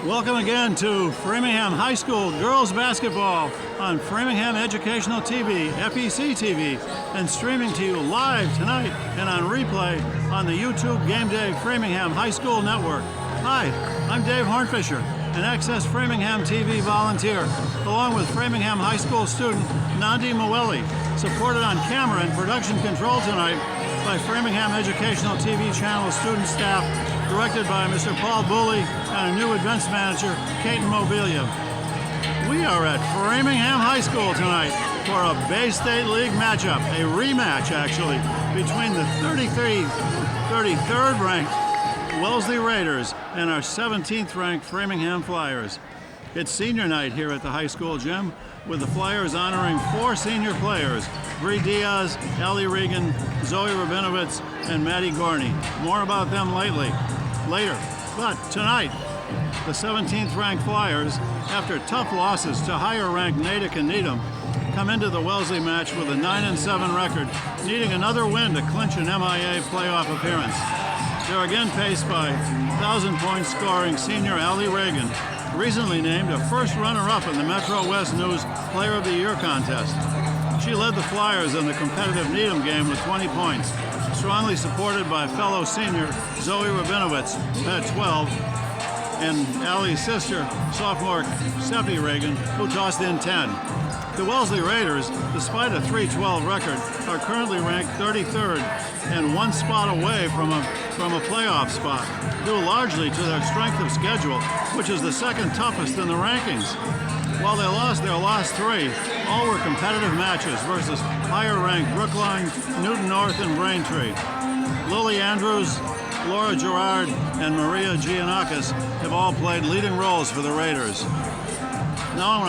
Welcome again to Framingham High School Girls Basketball on Framingham Educational TV, FEC TV, and streaming to you live tonight and on replay on the YouTube Game Day Framingham High School Network. Hi, I'm Dave Hornfisher, an Access Framingham TV volunteer, along with Framingham High School student Nandi Mueli, supported on camera and production control tonight by Framingham Educational TV channel student staff, directed by Mr. Paul Booley and a new events manager, Kate Mobilia. We are at Framingham High School tonight for a Bay State League matchup, a rematch actually, between the 33rd ranked Wellesley Raiders and our 17th ranked Framingham Flyers. It's senior night here at the high school gym, with the Flyers honoring 4 senior players: Bree Diaz, Allie Regan, Zoe Rabinowitz, and Maddie Gorney. More about them later. But tonight, the 17th ranked Flyers, after tough losses to higher ranked Natick and Needham, come into the Wellesley match with a 9-7 record, needing another win to clinch an MIA playoff appearance. They're again paced by 1,000-point scoring senior Allie Regan, recently named a first runner-up in the Metro West News Player of the Year contest. She led the Flyers in the competitive Needham game with 20 points, strongly supported by fellow senior Zoe Rabinowitz, who had 12, and Allie's sister, sophomore Seppi Reagan, who tossed in 10. The Wellesley Raiders, despite a 3-12 record, are currently ranked 33rd and one spot away from a playoff spot, due largely to their strength of schedule, which is the second toughest in the rankings. While they lost their last 3, all were competitive matches versus higher-ranked Brookline, Newton North, and Braintree. Lily Andrews, Laura Gerard, and Maria Giannakis have all played leading roles for the Raiders. Now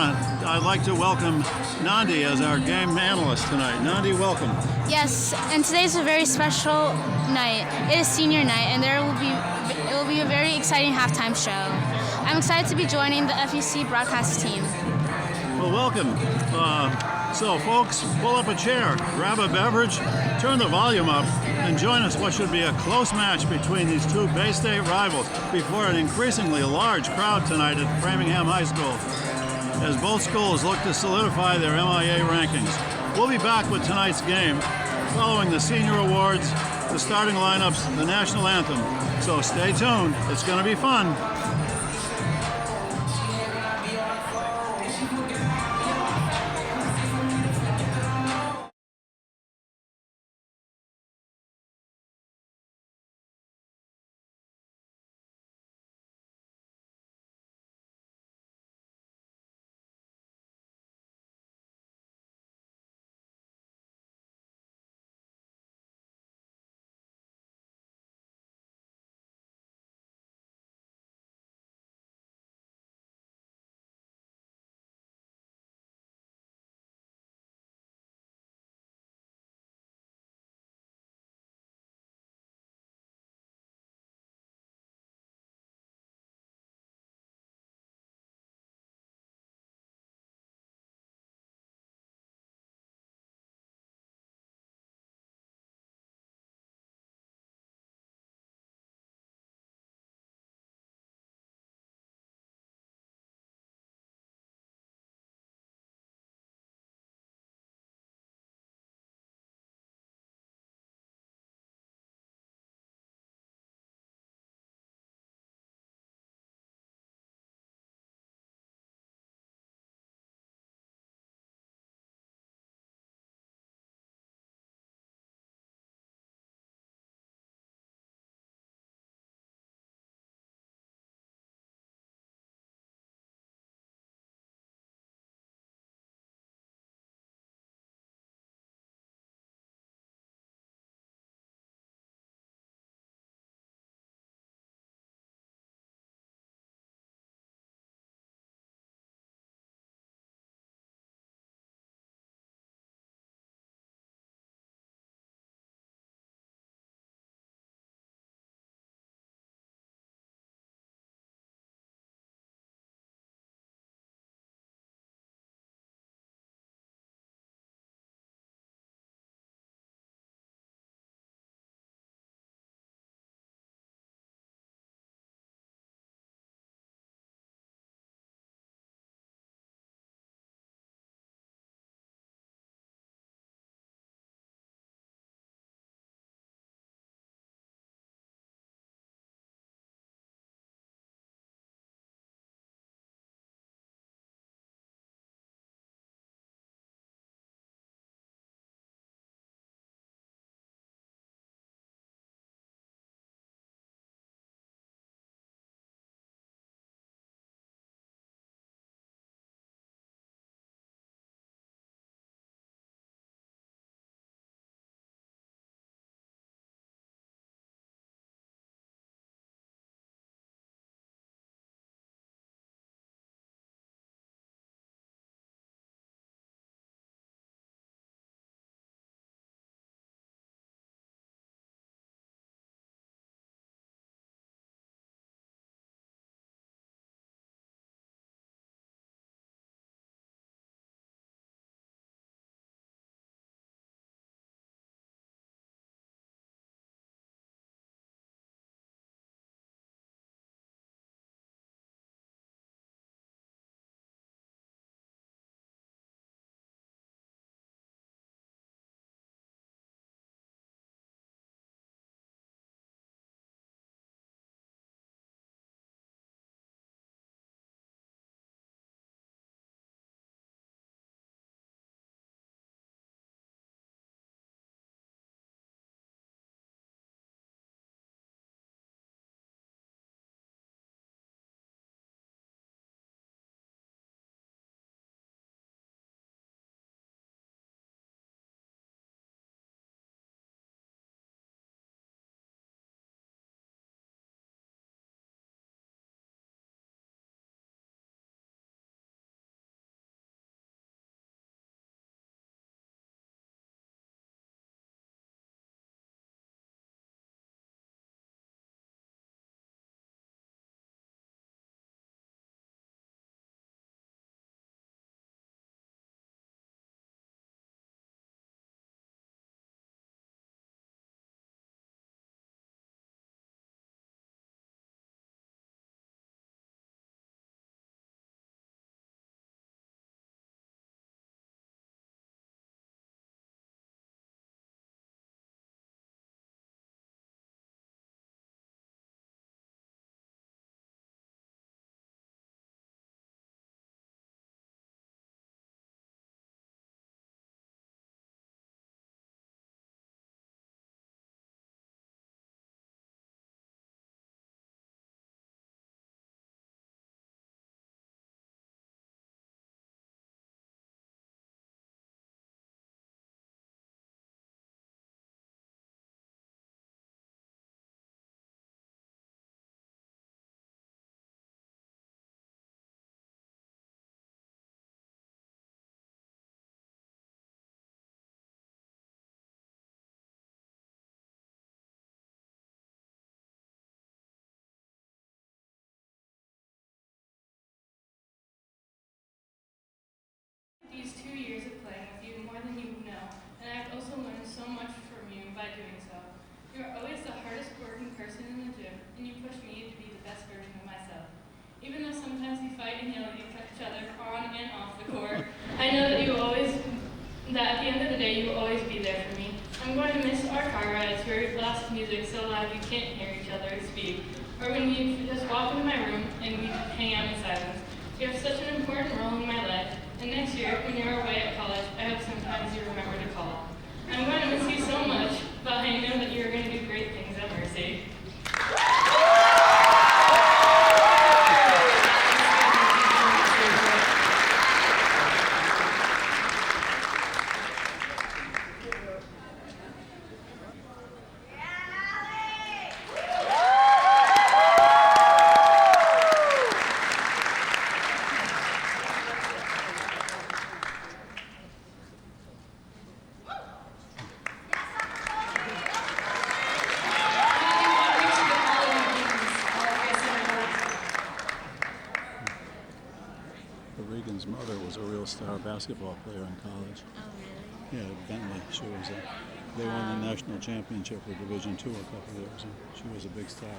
I'd like to welcome Nandi as our game analyst tonight. Nandi, welcome. Yes, and today's a very special night. It is senior night, and it will be a very exciting halftime show. I'm excited to be joining the FEC broadcast team. Well, welcome. So folks, pull up a chair, grab a beverage, turn the volume up, and join us what should be a close match between these two Bay State rivals before an increasingly large crowd tonight at Framingham High School, as both schools look to solidify their MIA rankings. We'll be back with tonight's game, following the senior awards, the starting lineups, the national anthem. So stay tuned, it's going to be fun. 2 years of playing with you more than you know, and I've also learned so much from you by doing so. You're always the hardest working person in the gym, and you push me to be the best version of myself. Even though sometimes we fight and yell at each other on and off the court, I know that at the end of the day, you will always be there for me. I'm going to miss our car rides where we blast music so loud we can't hear each other speak, or when we just walk into my room and we hang out in silence. You have such an important role in my life, and next year, when you're away at college, I hope sometimes you remember to call. I'm going to miss you so much, but I know that you're going to do great things at Mercy. Regan's mother was a real star basketball player in college. Oh, really? Yeah, Bentley. They won the national championship for Division II a couple of years, and she was a big star.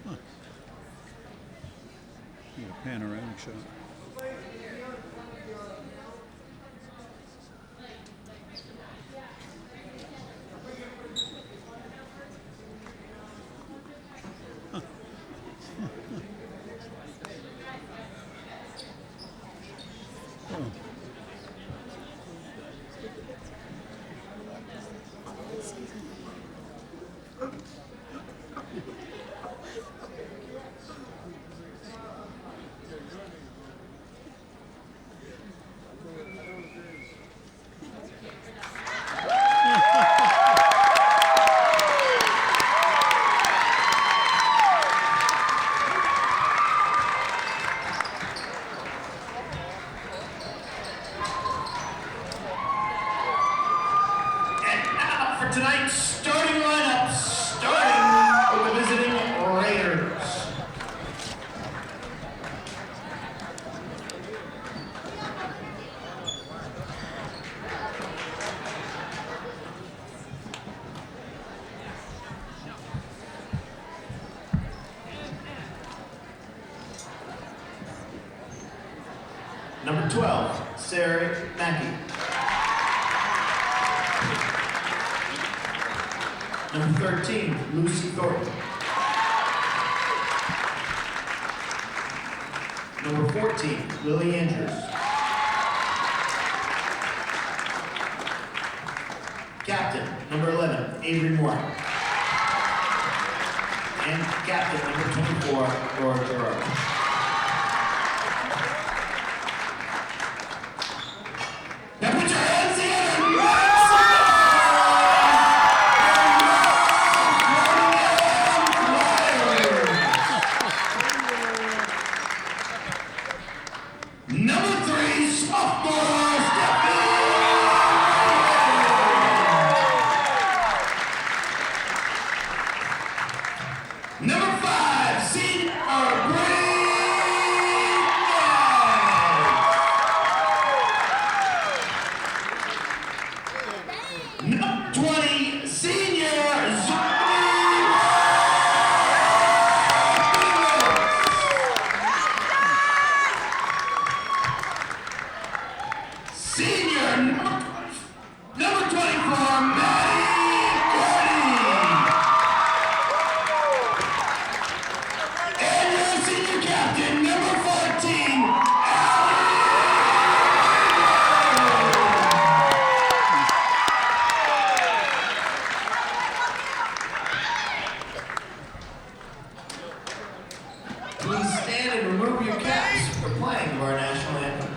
Huh. Yeah, panoramic shot. Tonight's starting lineup, starting with the visiting Raiders. Number 12, Sarah Mackey. Number 13, Lucy Thornton. Number 14, Lily Andrews. Captain, number 11, Avery Moore. And captain, number 24, Laura Gerard. Now put your hands together! Number 3, sophomore Stephanie. Number 5, senior Bree. Number 20, senior Zoe. Senior number 24, Maddie Gordy. And your senior captain, number 14, please stand and remove your caps for playing of our national anthem.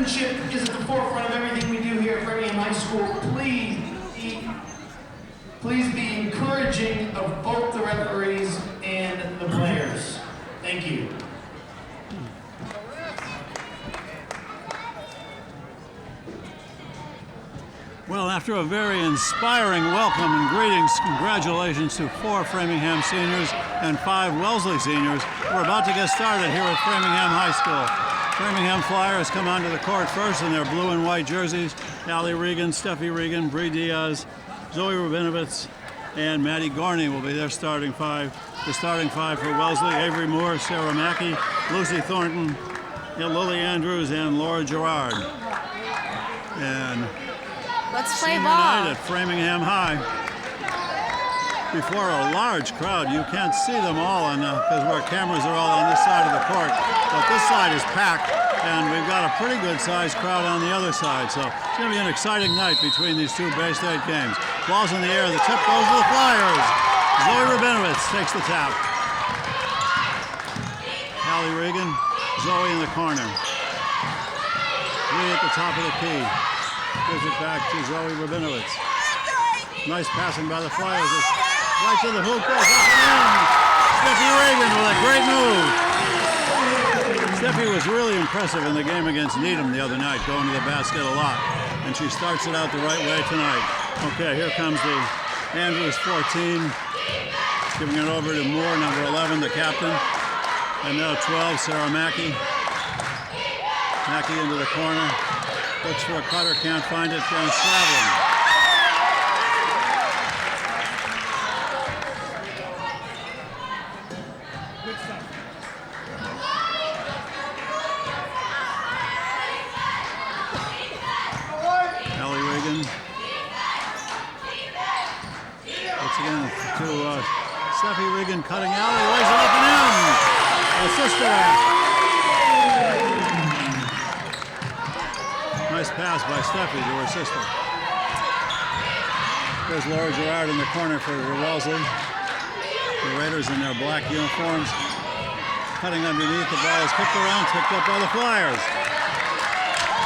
sportsmanship is at the forefront of everything we do here at Framingham High School. Please be encouraging of both the referees and the players. Thank you. Well, after a very inspiring welcome and greetings, congratulations to 4 Framingham seniors and 5 Wellesley seniors. We're about to get started here at Framingham High School. Framingham Flyers come onto the court first in their blue and white jerseys. Allie Regan, Steffi Regan, Bree Diaz, Zoe Rubinovitz, and Maddie Gorney will be their starting 5. The starting 5 for Wellesley: Avery Moore, Sarah Mackey, Lucy Thornton, Lily Andrews, and Laura Gerard. And Let's play senior ball. night at Framingham High. Before a large crowd, you can't see them all because our cameras are all on this side of the court. But this side is packed, and we've got a pretty good-sized crowd on the other side. So it's going to be an exciting night between these two Bay State games. Ball's in the air. The tip goes to the Flyers. Zoe Rubinovitz takes the tap. Allie Regan, Zoe in the corner. Lee at the top of the key. Gives it back to Zoe Rubinovitz. Nice passing by the Flyers. Right to the hoop, goes up and in. Steffi Regan with a great move. Steffi was really impressive in the game against Needham the other night, going to the basket a lot. And she starts it out the right way tonight. Okay, here comes the Andrews 14. Giving it over to Moore, number 11, the captain. And now 12, Sarah Mackey. Mackey into the corner. Looks for a cutter, can't find it, and Slavin. Allie Regan. Once again to Steffi Regan, cutting Allie, lays it up and in. Assist her. Nice pass by Steffi to her sister. There's Laura Gerard in the corner for Wellesley. The Raiders in their black uniforms. Cutting underneath, the ball is kicked around, picked up by the Flyers.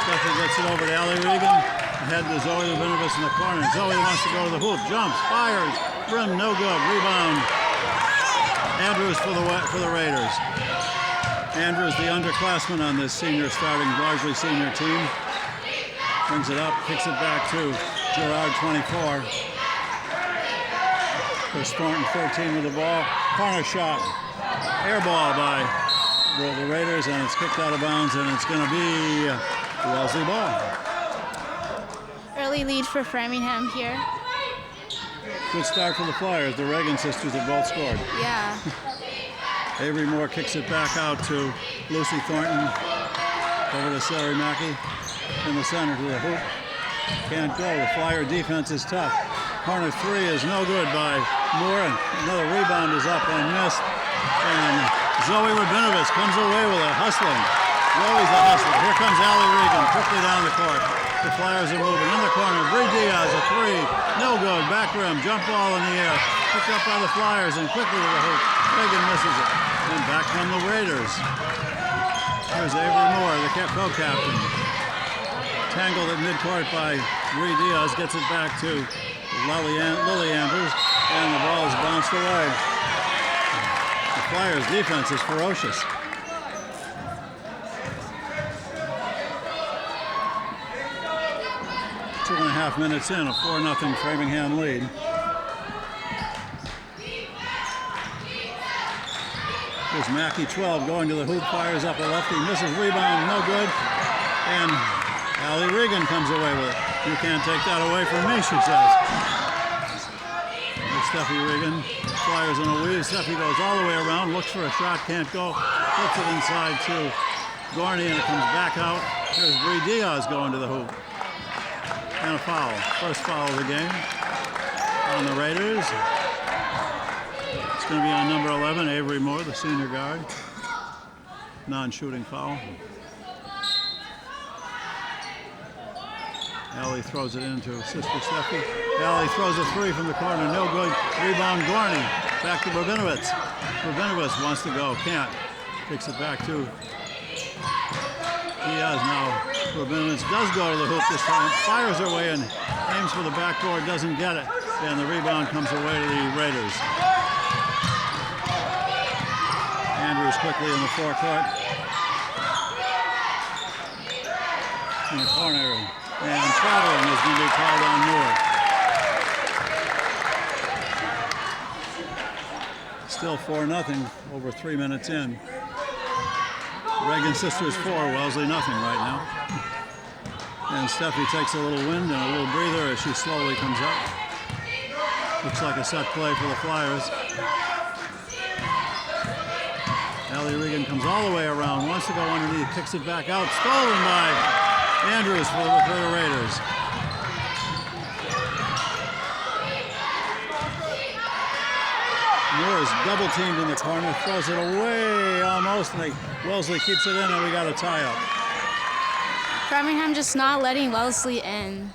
Steffi gets it over to Allie Regan. Ahead to Zoe Rubinovitz in the corner. Zoe wants to go to the hoop, jumps, fires, rim, no good, rebound. Andrews for the Raiders. Andrews, the underclassman on this largely senior team. Brings it up, kicks it back to Gerard, 24. There's Thornton, 13 with the ball. Corner shot. Air ball by the Raiders, and it's kicked out of bounds, and it's going to be Wellesley ball. Early lead for Framingham here. Good start for the Flyers. The Reagan sisters have both scored. Yeah. Avery Moore kicks it back out to Lucy Thornton. Over to Sarah Mackey. In the center to the hoop. Can't go. The Flyer defense is tough. Corner 3 is no good by Moore. Another rebound is up and missed. And Zoe Rubinovitz comes away with a hustling. Zoe's a hustler. Here comes Allie Regan quickly down the court. The Flyers are moving. In the corner, Bree Diaz, a 3. No good. Back rim. Jump ball in the air. Picked up by the Flyers and quickly to the hoop. Regan misses it. And back come the Raiders. Here's Avery Moore, the co-captain. Tangled at midcourt by Bree Diaz. Gets it back to Lily Andrews. And the ball is bounced away. The Flyers' defense is ferocious. Two and a half minutes in, a 4-0 Framingham lead. Here's Mackey, 12, going to the hoop, fires up a lefty, misses, rebound, no good. And Allie Regan comes away with it. You can't take that away from me, she says. There's Steffi Regan, Flyers in a weave. Steffi goes all the way around, looks for a shot, can't go. Puts it inside to Gorney, and it comes back out. There's Bree Diaz going to the hoop. And a foul. First foul of the game on the Raiders. It's going to be on number 11, Avery Moore, the senior guard. Non-shooting foul. Allie throws it into sister Steffi. Allie throws a 3 from the corner, no good. Rebound Gorney. Back to Rubinovitz. Rubinovitz wants to go, can't. Kicks it back to Diaz now. Rabinowitz does go to the hoop this time, fires her way in, aims for the backboard, doesn't get it, and the rebound comes away to the Raiders. Andrews quickly in the forecourt. In the corner, and traveling is going to be called on Moore. Still 4-0, over 3 minutes in. Reagan Sisters 4, Wellesley nothing right now. And Steffi takes a little wind and a little breather as she slowly comes up. Looks like a set play for the Flyers. Allie Regan comes all the way around, wants to go underneath, kicks it back out, stolen by Andrews for the Raiders. Moore is double teamed in the corner, throws it away almost, and Wellesley keeps it in, and we got a tie up. Framingham just not letting Wellesley in.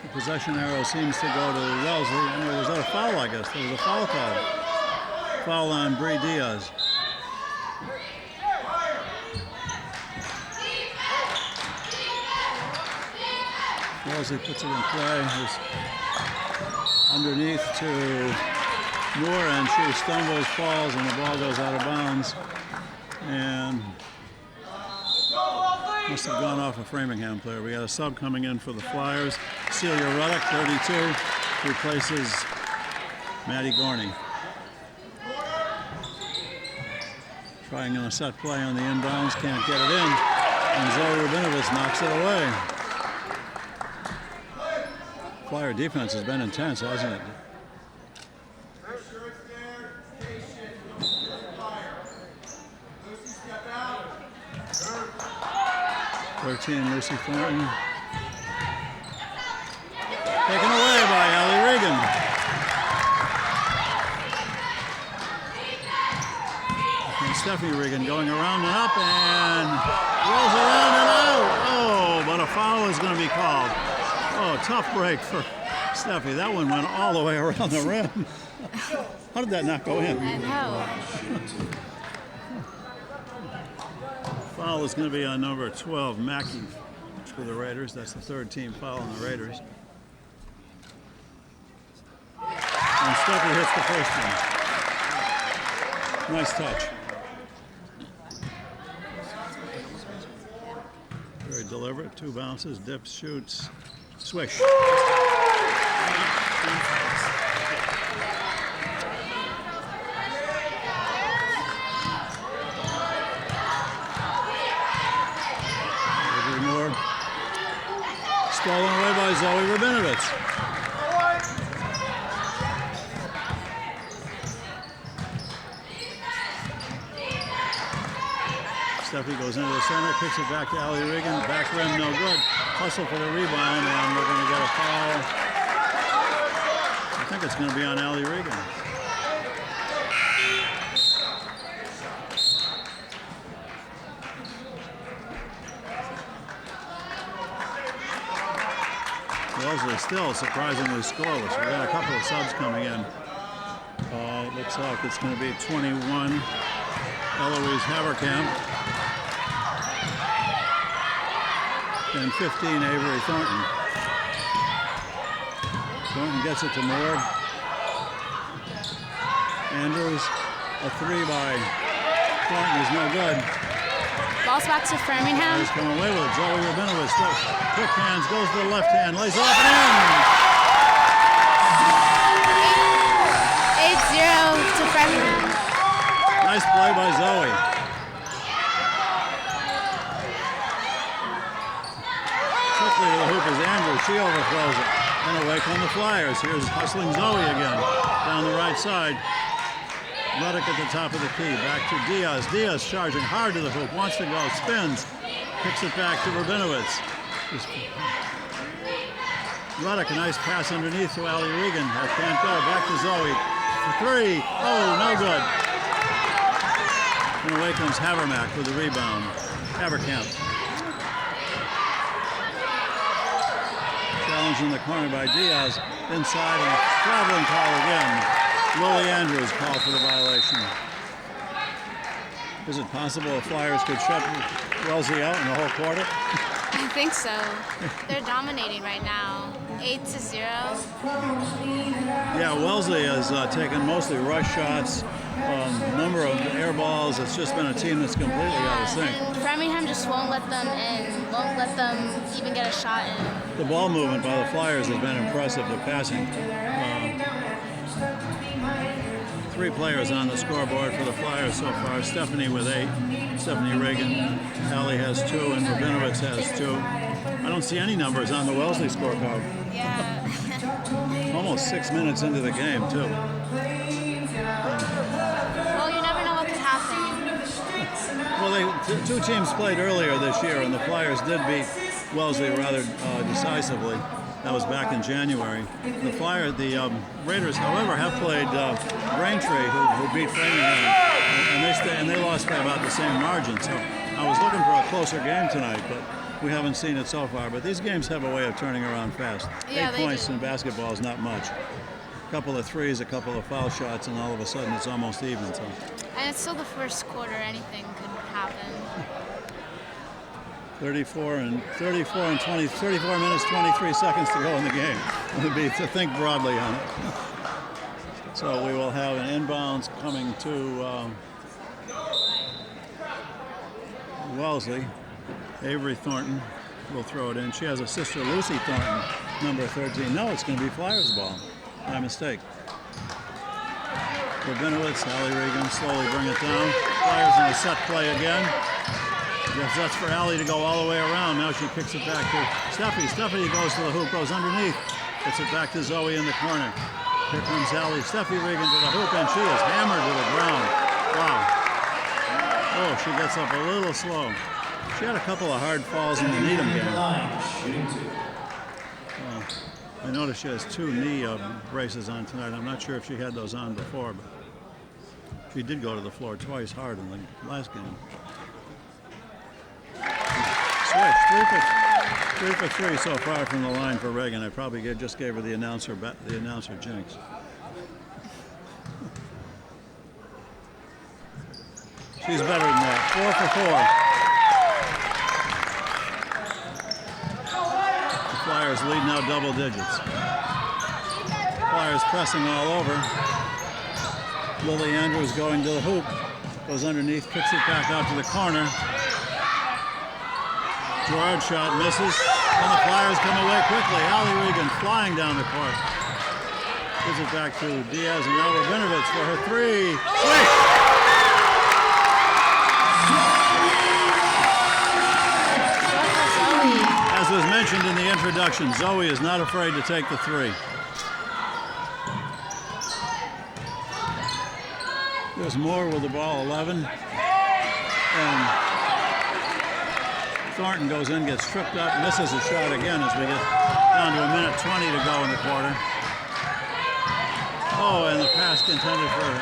The possession arrow seems to go to Wellesley, and there was a foul, I guess. There was a foul call. Foul on Bree Diaz. Wellesley puts it in play. It's underneath to Moore, and she stumbles, falls, and the ball goes out of bounds. And must have gone off a Framingham player. We got a sub coming in for the Flyers. Celia Ruddock, 32, replaces Maddie Gorney. Trying on a set play on the inbounds, can't get it in. And Zoe Rabinowitz knocks it away. Flyer defense has been intense, hasn't it? 13, Lucy Thornton. Taken away by Allie Regan. And Steffi Regan going around and up and rolls around and out. Oh, but a foul is going to be called. Oh, tough break for Steffi. That one went all the way around the rim. How did that not go in? I know. Foul is going to be on number 12, Mackey, for the Raiders. That's the third team foul on the Raiders. And Steffi hits the first one. Nice touch. Very deliberate. 2 bounces, dips, shoots, swish. Stolen away by Zoe Rabinowitz. Steffi goes into the center, kicks it back to Allie Regan. Back rim, no good. Hustle for the rebound, and we're going to get a foul. I think it's going to be on Allie Regan. Wellesley still surprisingly scoreless. We've got a couple of subs coming in. It looks like it's going to be 21, Eloise Haverkamp, and 15, Avery Thornton. Thornton gets it to Moore. Andrews, a 3 by Thornton is no good. Ball's back to Framingham. He's coming away with it. Zoe Rabinowitz, quick hands, goes to the left hand, lays it up and in. 8-0 to Framingham. Nice play by Zoe. Quickly to the hoop is Andrews. She overthrows it. And away come the Flyers. Here's hustling Zoe again. Down the right side. Ruddock at the top of the key. Back to Diaz. Diaz charging hard to the hoop. Wants to go. Spins. Kicks it back to Rabinowitz. Ruddock, a nice pass underneath to Allie Regan. That can't go. Back to Zoe. 3. Oh, no good. And away comes Havermack with the rebound. Haverkamp. Challenge in the corner by Diaz. Inside and a traveling call again. Lily Andrews called for the violation. Is it possible the Flyers could shut Wellesley out in the whole quarter? I think so. They're dominating right now, 8-0. Yeah, Wellesley has taken mostly rush shots, number of air balls. It's just been a team that's completely out of sync. And Framingham just won't let them in, won't let them even get a shot in. The ball movement by the Flyers has been impressive, the passing. 3 players on the scoreboard for the Flyers so far. Stephanie with 8, Stephanie Reagan. Allie has 2, and Rabinovitz has 2. I don't see any numbers on the Wellesley scorecard. Yeah. Almost 6 minutes into the game, too. Well, you never know what could happen. Well, 2 teams played earlier this year, and the Flyers did beat Wellesley rather decisively. That was back in January. The Raiders, however, have played Braintree, who beat Framingham, and they lost by about the same margin. So I was looking for a closer game tonight, but we haven't seen it so far. But these games have a way of turning around fast. Yeah, 8 points in basketball is not much. A couple of threes, a couple of foul shots, and all of a sudden it's almost even. So. And it's still the first quarter. Anything could happen. 34 minutes, 23 seconds to go in the game. It would be to think broadly on it. So we will have an inbounds coming to Wellesley. Avery Thornton will throw it in. She has a sister, Lucy Thornton, number 13. No, it's going to be Flyers ball. My mistake. Rabinovitz, Allie Regan slowly bring it down. Flyers in a set play again. Yes, that's for Allie to go all the way around. Now she kicks it back to Steffi. Stephanie goes to the hoop, goes underneath. Gets it back to Zoe in the corner. Here comes Allie. Steffi Regan to the hoop, and she is hammered to the ground. Wow. Oh, she gets up a little slow. She had a couple of hard falls in the Needham game. I noticed she has 2 knee braces on tonight. I'm not sure if she had those on before, but she did go to the floor twice hard in the last game. Switch, 3 for 3 so far from the line for Reagan. I probably just gave her the announcer jinx. She's better than that. 4 for 4. The Flyers lead now double digits. Flyers pressing all over. Lily Andrews going to the hoop. Goes underneath, kicks it back out to the corner. Gerard shot misses, and the Flyers come away quickly. Allie Regan flying down the court. Gives it back to Diaz, and now Rabinovitz for her 3. Swish! As was mentioned in the introduction, Zoe is not afraid to take the 3. There's Moore with the ball, 11. And Thornton goes in, gets tripped up, misses a shot again as we get down to 1:20 to go in the quarter. Oh, and the pass intended for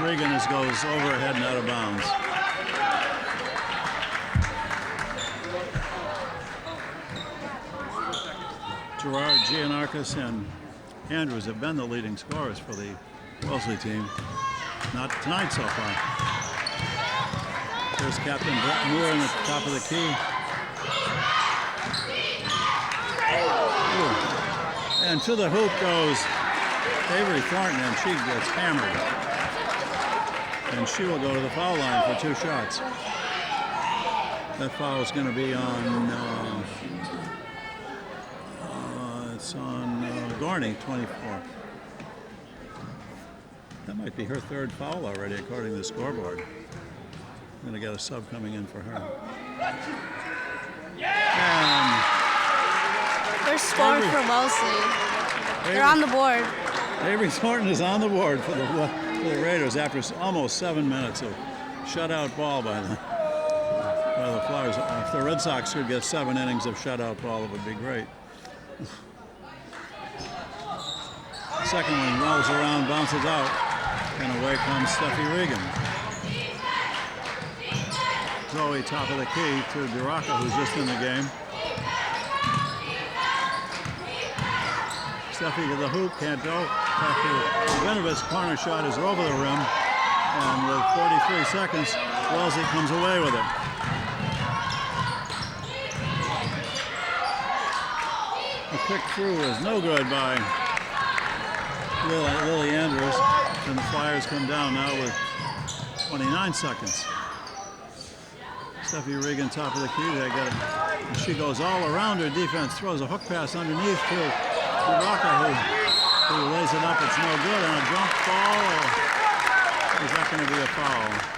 Regan goes overhead and out of bounds. Gerard, Giannarchus, and Andrews have been the leading scorers for the Wellesley team. Not tonight so far. There's Captain Brett Moore in the top of the key. Ooh. And to the hoop goes Avery Thornton, and she gets hammered. And she will go to the foul line for 2 shots. That foul is going to be on, it's on Gorney, 24. That might be her 3rd foul already, according to the scoreboard. I'm going to get a sub coming in for her. And They're scoring for Wellesley. They're on the board. Avery Thornton is on the board for the Raiders after almost 7 minutes of shutout ball by the Flyers. If the Red Sox could get 7 innings of shutout ball, it would be great. Second one rolls around, bounces out, and away comes Steffi Regan. Zoe top of the key to Duraka, who's just in the game. Steffi to the hoop, can't go. Back to Rabinovitz, corner shot is over the rim. And with 43 seconds, Wellesley comes away with it. The kick through is no good by Lily Andrews, and the Flyers come down now with 29 seconds. Steffi Regan, top of the key. They got it. And she goes all around her defense, throws a hook pass underneath to Rocca, who lays it up. It's no good. And a jump ball. Is that going to be a foul?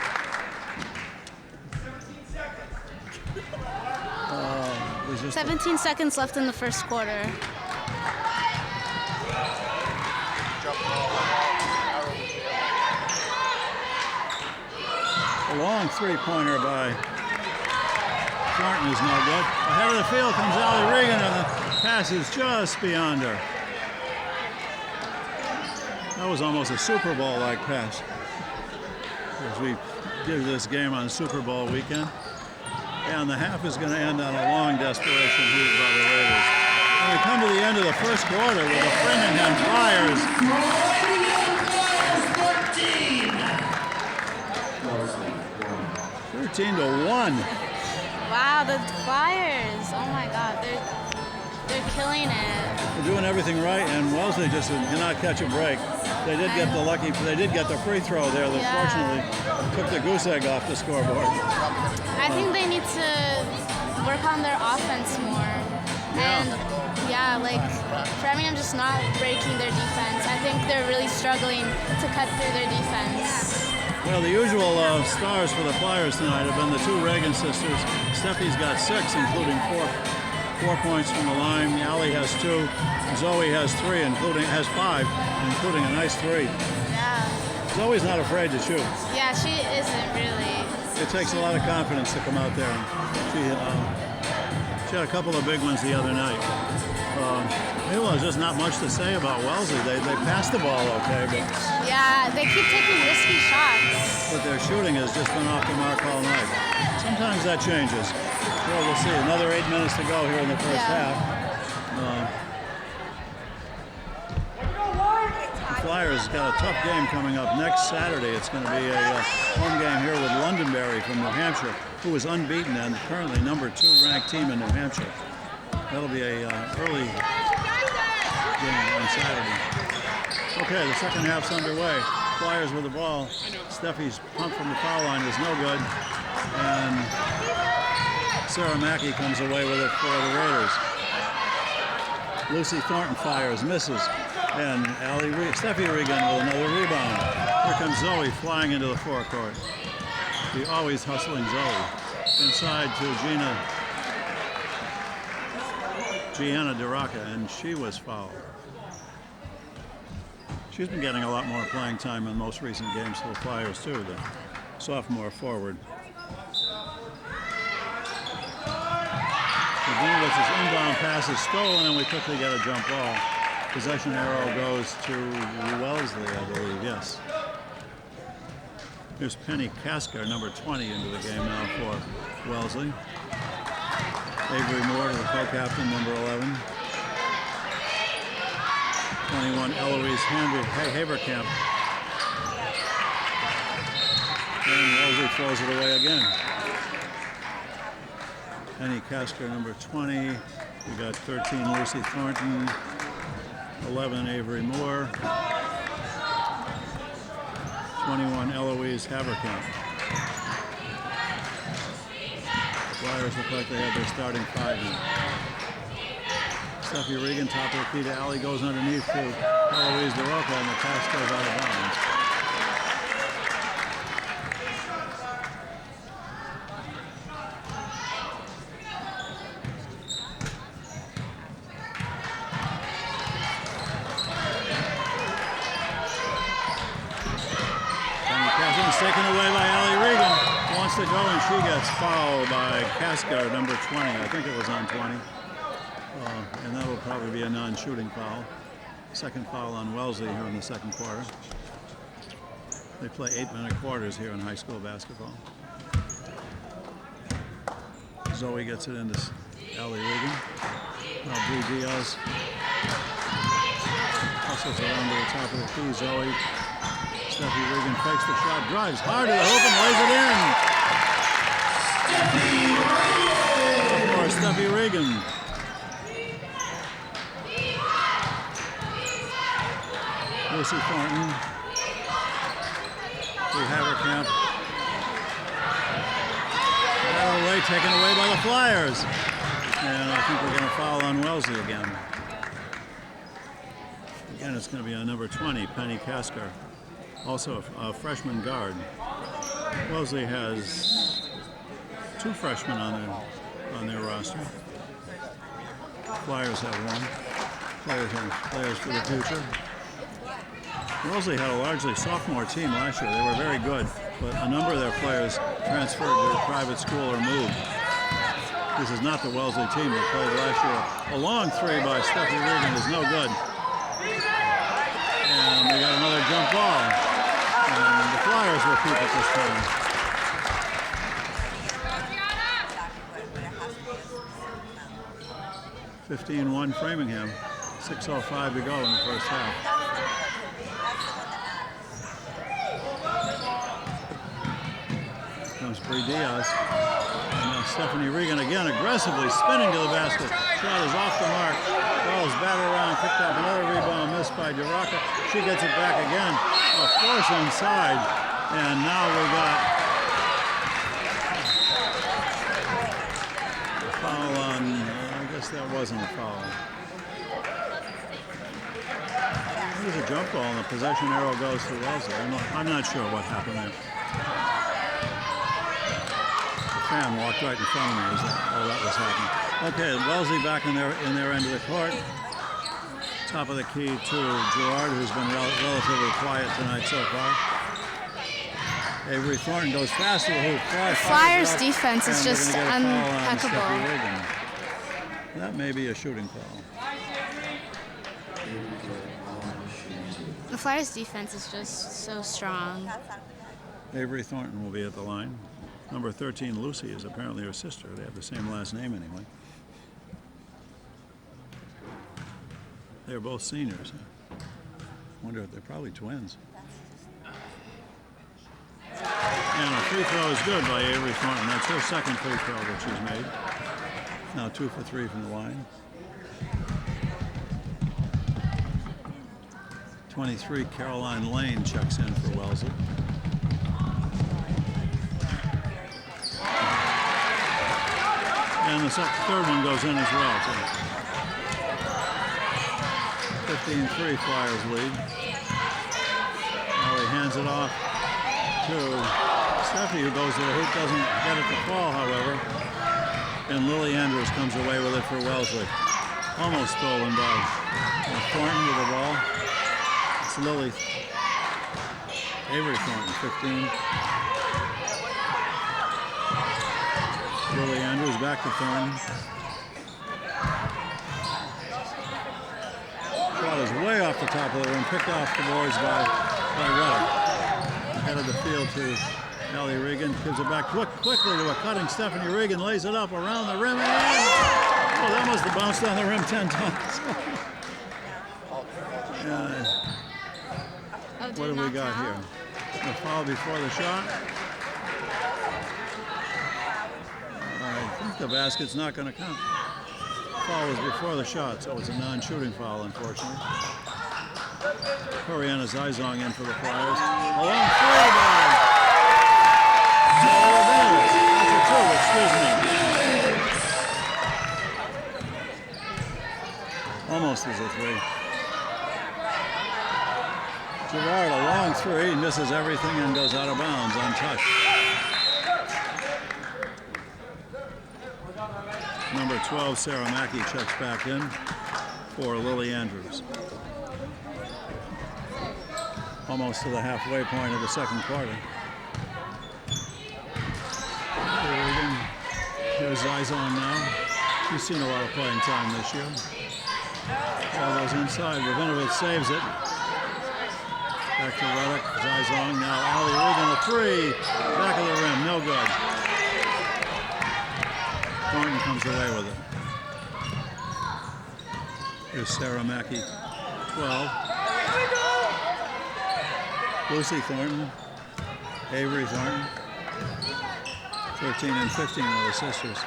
17 seconds left in the first quarter. A long three-pointer by Thornton is no good. Ahead of the field comes Allie Regan, and the pass is just beyond her. That was almost a Super Bowl-like pass, as we give this game on Super Bowl weekend. And the half is going to end on a long desperation heat by the Raiders. And we come to the end of the first quarter with the Framingham Flyers. 13-1. Wow, the Flyers! Oh my God, they're killing it. They're doing everything right, and Wellesley just cannot catch a break. They did get the free throw there that fortunately took the goose egg off the scoreboard. I think they need to work on their offense more. And like Framingham just not breaking their defense. I think they're really struggling to cut through their defense. Well, the usual stars for the Flyers tonight have been the two Reagan sisters. Steffi's got 6, including 4 points from the line. Allie has 2. Zoe has 3, has 5, including a nice 3. Yeah. Zoe's not afraid to shoot. Yeah, she isn't really. It takes a lot of confidence to come out there. She had a couple of big ones the other night. There's just not much to say about Wellesley. They passed the ball okay, but yeah, they keep taking risky shots. But their shooting has just been off the mark all night. Sometimes that changes. Well, we'll see. Another 8 minutes to go here in the first half. The Flyers got a tough game coming up next Saturday. It's going to be a home game here with Londonderry from New Hampshire, who is unbeaten and currently number 2 ranked team in New Hampshire. That'll be a early game on Saturday. Okay, the second half's underway. Flyers with the ball. Steffi's punt from the foul line is no good. And Sarah Mackey comes away with it for the Raiders. Lucy Thornton fires, misses. And Steffi Regan with another rebound. Here comes Zoe flying into the forecourt. The always hustling Zoe. Inside to Gianna DeRocca, and she was fouled. She's been getting a lot more playing time in most recent games for the Flyers, too, the sophomore forward. Danowitz's inbound pass is stolen, and we quickly get a jump ball. Possession arrow goes to Wellesley, I believe, yes. Here's Penny Kasker, number 20, into the game now for Wellesley. Avery Moore to the co-captain, number 11. 21, Eloise Haverkamp. And Wellesley throws it away again. Penny Kasker, number 20. We got 13, Lucy Thornton. 11, Avery Moore. 21, Eloise Haverkamp. Flyers look like they have their starting 5 now. Steffi Regan, top of the key to Allie, goes underneath to Eloise DeRocca, and the pass goes out of bounds. Taken away by Allie Regan. Wants to go, and she gets fouled by Kasker, number 20. I think it was on 20. And that will probably be a non-shooting foul. Second foul on Wellesley here in the second quarter. They play 8-minute quarters here in high school basketball. Zoe gets it into Allie Regan. Now Bree Diaz hustles around to the top of the key. Zoe. Steffi Regan fakes the shot, drives hard to the hoop and lays it in. For Steffi Regan. Lucy Thornton to Haverkamp. Away, taken away by the Flyers. And I think we're going to foul on Wellesley again. Again, it's going to be on number 20, Penny Kaskar. Also a freshman guard. Wellesley has 2 freshmen on their roster. Flyers have 1. Players for the future. Wellesley had a largely sophomore team last year. They were very good, but a number of their players transferred to a private school or moved. This is not the Wellesley team that played last year. A long 3 by Steffi Regan is no good. And we got another jump ball. And the Flyers will keep it this time. 15-1 Framingham. 6:05 to go in the first half. Comes Bree Diaz. And now Stephanie Regan again aggressively spinning to the basket. Shot is off the mark. Ball is batted around, picked up another rebound, missed by Duraka. She gets it back again. A force inside. And now we got a foul on, I guess that wasn't a foul. There's a jump ball and the possession arrow goes to Wellesley. I'm not sure what happened there. Fan walked right in front of me as that was happening. Okay, Wellesley back in their end of the court. Top of the key to Gerard, who's been relatively quiet tonight so far. Avery Thornton goes fast to the hoop. Flyers' defense is just impeccable. That may be a shooting foul. The Flyers' defense is just so strong. Avery Thornton will be at the line. Number 13, Lucy, is apparently her sister. They have the same last name anyway. They're both seniors. Wonder if they're probably twins. And a free throw is good by Avery Thornton. That's her second free throw that she's made. Now 2 for 3 from the line. 23, Caroline Lane checks in for Wellesley. And the third one goes in as well. So 15-3 Flyers lead. Now he hands it off to Steffi, who goes to the hoop, doesn't get it to fall, however. And Lily Andrews comes away with it for Wellesley. Almost stolen by Thornton with the ball. It's Lily. Avery Thornton, 15. Lily Andrews back to Thornton. Shot is way off the top of the rim, picked off the boards by Reddick. Head of the field to Allie Regan, gives it back quickly to a cutting Stephanie Regan, lays it up around the rim, and oh, that must have bounced on the rim 10 times. What have we got here? A foul before the shot. I think the basket's not going to count. Foul was before the shot, so it's a non-shooting foul, unfortunately. Coriana Zizong in for the Flyers. A long three by That's a two, excuse me. Almost as a three. Gerard, a long three, misses everything and goes out of bounds untouched. Number 12, Sarah Mackey, checks back in for Lily Andrews. Almost to the halfway point of the second quarter. Here's Zizon now. She's seen a lot of playing time this year. All goes inside. Ravinovich saves it. Back to Reddick, Zizong. Now Allie Regan, a three. Back of the rim, no good. Thornton comes away with it. Here's Sarah Mackey, 12. Lucy Thornton, Avery Thornton, 13 and 15 are the sisters.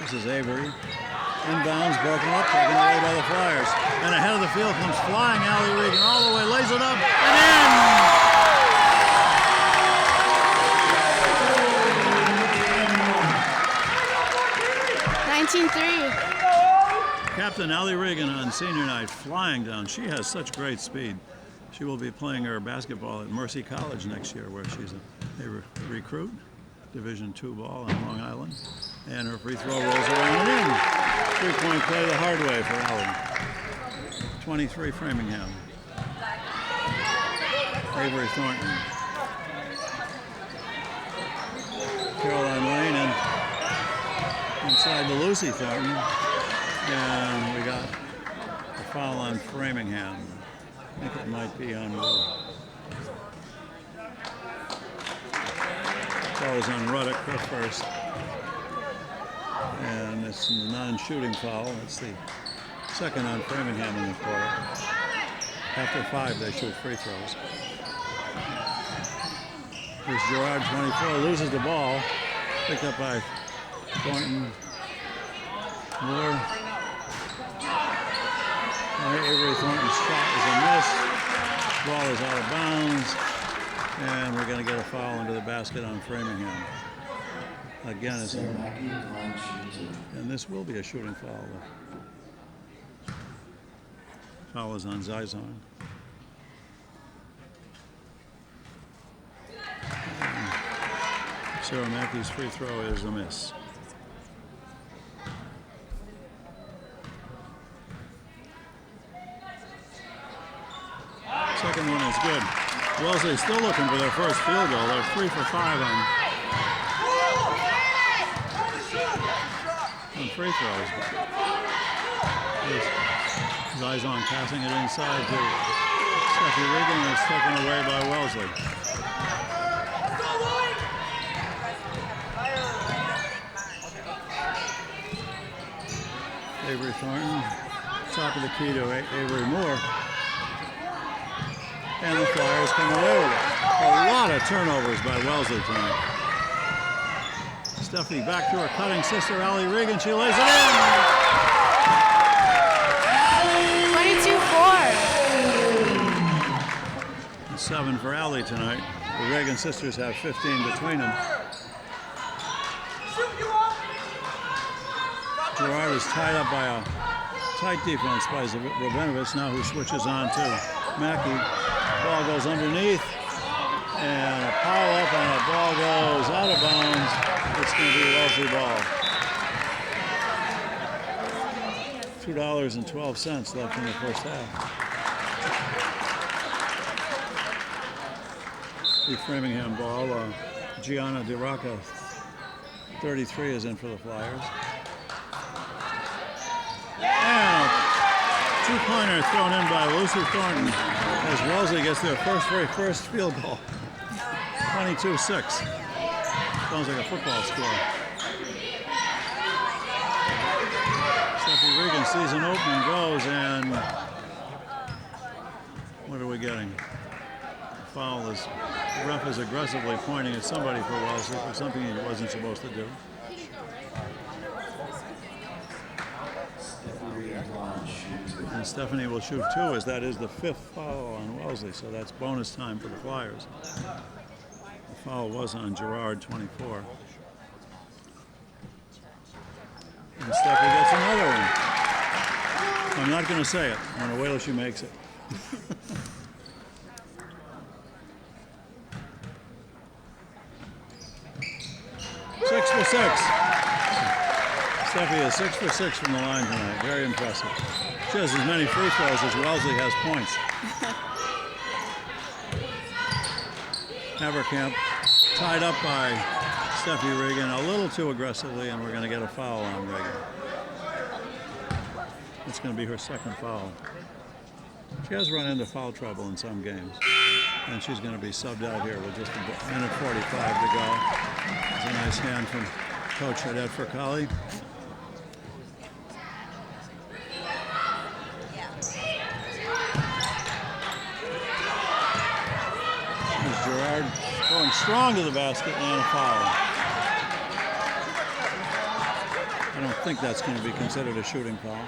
This is Avery. Inbounds, broken up, taken away by the Flyers. And ahead of the field comes flying Allie Regan all the way, lays it up, and in! 19-3. Captain Allie Regan on senior night flying down. She has such great speed. She will be playing her basketball at Mercy College next year, where she's a recruit, Division II ball on Long Island. And her free throw rolls around and in. 3-point play the hard way for Allie. 23 Framingham. Avery Thornton. Caroline Lane and inside to Lucy Thornton. And we got a foul on Framingham. I think it might be on Will. Foul is on Ruddock first. And it's a non-shooting foul. It's the second on Framingham in the quarter. After 5, they shoot free throws. Here's Gerard, 24, loses the ball. Picked up by Thornton. Moore. Avery Thornton's shot is a miss. Ball is out of bounds. And we're going to get a foul into the basket on Framingham. Again, it's and this will be a shooting foul. Foul is on Zizon. Sarah Mackey's free throw is a miss. Second one is good. Wellesley still looking for their first field goal. They're 3 for 5 on free throws. Zizon passing it inside to Steffi Regan, and it's taken away by Wellesley. Avery Thornton, top of the key to Avery Moore. And the Flyers come away with it. A lot of turnovers by Wellesley tonight. Steffi back to her cutting sister, Allie Regan. She lays it in. 22-4. 7 for Allie tonight. The Regan sisters have 15 between them. Gerard is tied up by a tight defense by Rabinovich now, who switches on to Mackey. Ball goes underneath, and a pile up, and the ball goes out of bounds. It's going to be Wellesley ball. $2.12 left in the first half. The Framingham ball. Gianna DeRocca, 33, is in for the Flyers. And a two-pointer thrown in by Lucy Thornton as Wellesley gets their very first field goal. 22-6. Sounds like a football score. Steffi Regan sees an opening, goes, and what are we getting? Foul is, the ref is aggressively pointing at somebody for Wellesley for something he wasn't supposed to do. And Stephanie will shoot 2, as that is the 5th foul on Wellesley, so that's bonus time for the Flyers. The foul was on Gerard, 24. And Steffi gets another one. I'm not going to say it. I'm going to wait till she makes it. 6 for 6. Steffi is 6 for 6 from the line tonight. Very impressive. She has as many free throws as Wellesley has points. Haverkamp tied up by Steffi Regan a little too aggressively, and we're going to get a foul on Regan. It's going to be her second foul. She has run into foul trouble in some games, and she's going to be subbed out here with just a minute 45 to go. It's a nice hand from Coach Hadet for Colley. As Gerard going strong to the basket and a foul. I don't think that's going to be considered a shooting foul.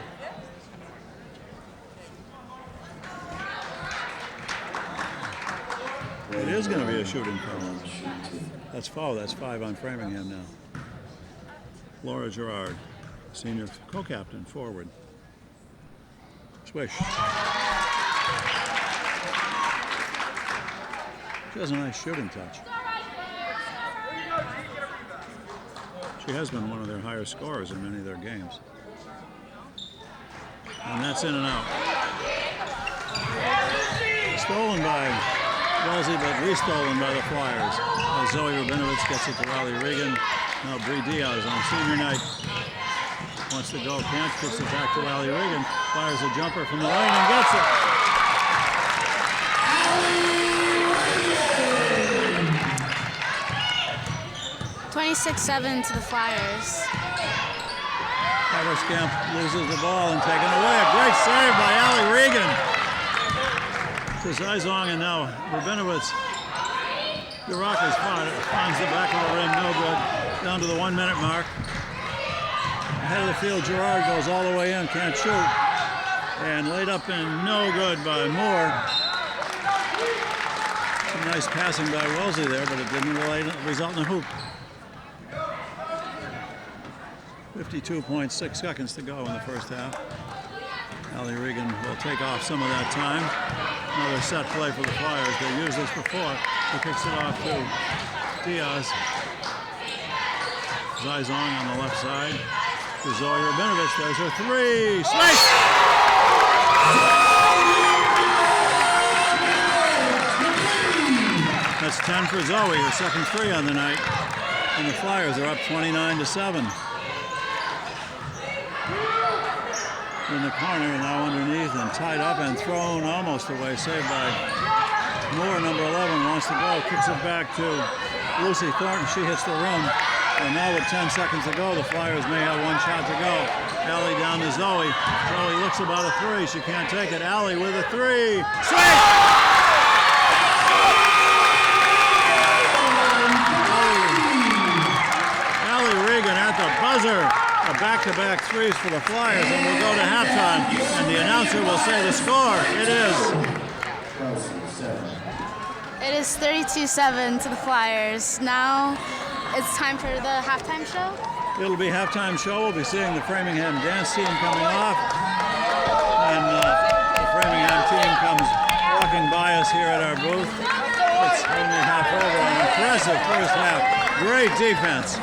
It is going to be a shooting foul. That's foul. That's 5 on Framingham now. Laura Gerard, senior co-captain, forward. Swish. She has a nice shooting touch. She has been one of their higher scorers in many of their games. And that's in and out. Stolen by Wellesley, but restolen by the Flyers. As Zoe Rabinovich gets it to Riley Regan. Now Bree Diaz on senior night. Wants to go, can't, kicks it back to Riley Regan. Fires a jumper from the lane and gets it. 26-7 to the Flyers. Haverskamp loses the ball and taken away. A great save by Allie Regan. To Zizong and now Rabinovich. Durakis finds the back of the rim, no good. Down to the 1 minute mark. Ahead of the field, Gerard goes all the way in, can't shoot. And laid up and no good by Moore. Some nice passing by Wellesley there, but it didn't result in a hoop. 52.6 seconds to go in the first half. Allie Regan will take off some of that time. Another set play for the Flyers. They used this before. He kicks it off to Diaz. Zizong on the left side. To Zoe Rabinovich. There's her three. Smash! That's 10 for Zoe, her second three on the night. And the Flyers are up 29-7. In the corner, now underneath and tied up and thrown almost away. Saved by Moore, number 11, wants to go. Kicks it back to Lucy Thornton. She hits the rim. And now with 10 seconds to go, the Flyers may have one shot to go. Allie down to Zoe. Zoe looks about a three. She can't take it. Allie with a three. Sweet! Allie Regan at the buzzer. Back-to-back threes for the Flyers, and we'll go to halftime, and the announcer will say the score. It is 32-7 to the Flyers. Now it's time for the halftime show. It'll be halftime show. We'll be seeing the Framingham dance team coming off, and the Framingham team comes walking by us here at our booth. It's only half over. An impressive first half. Great defense.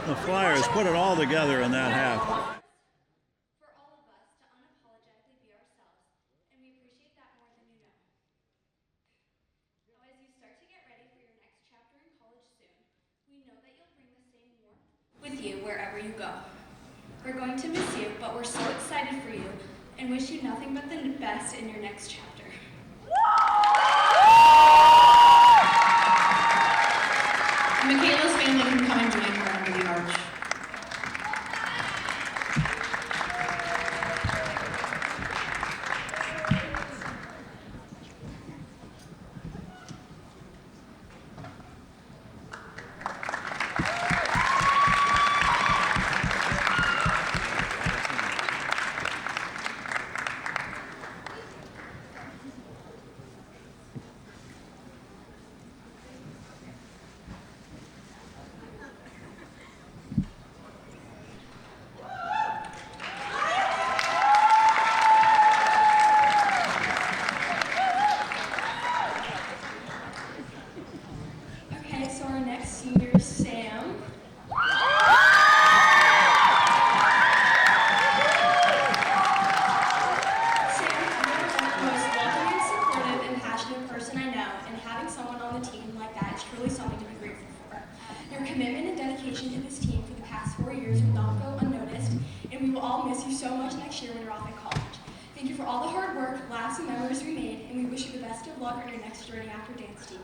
The Flyers put it all together in that half. For all of us to unapologetically be ourselves, and we appreciate that more than you know. Now, as you start to get ready for your next chapter in college soon, we know that you'll bring the same warmth with you wherever you go. We're going to miss you, but we're so excited for you and wish you nothing but the best in your next chapter. Michaela's family can come and join her under the arch.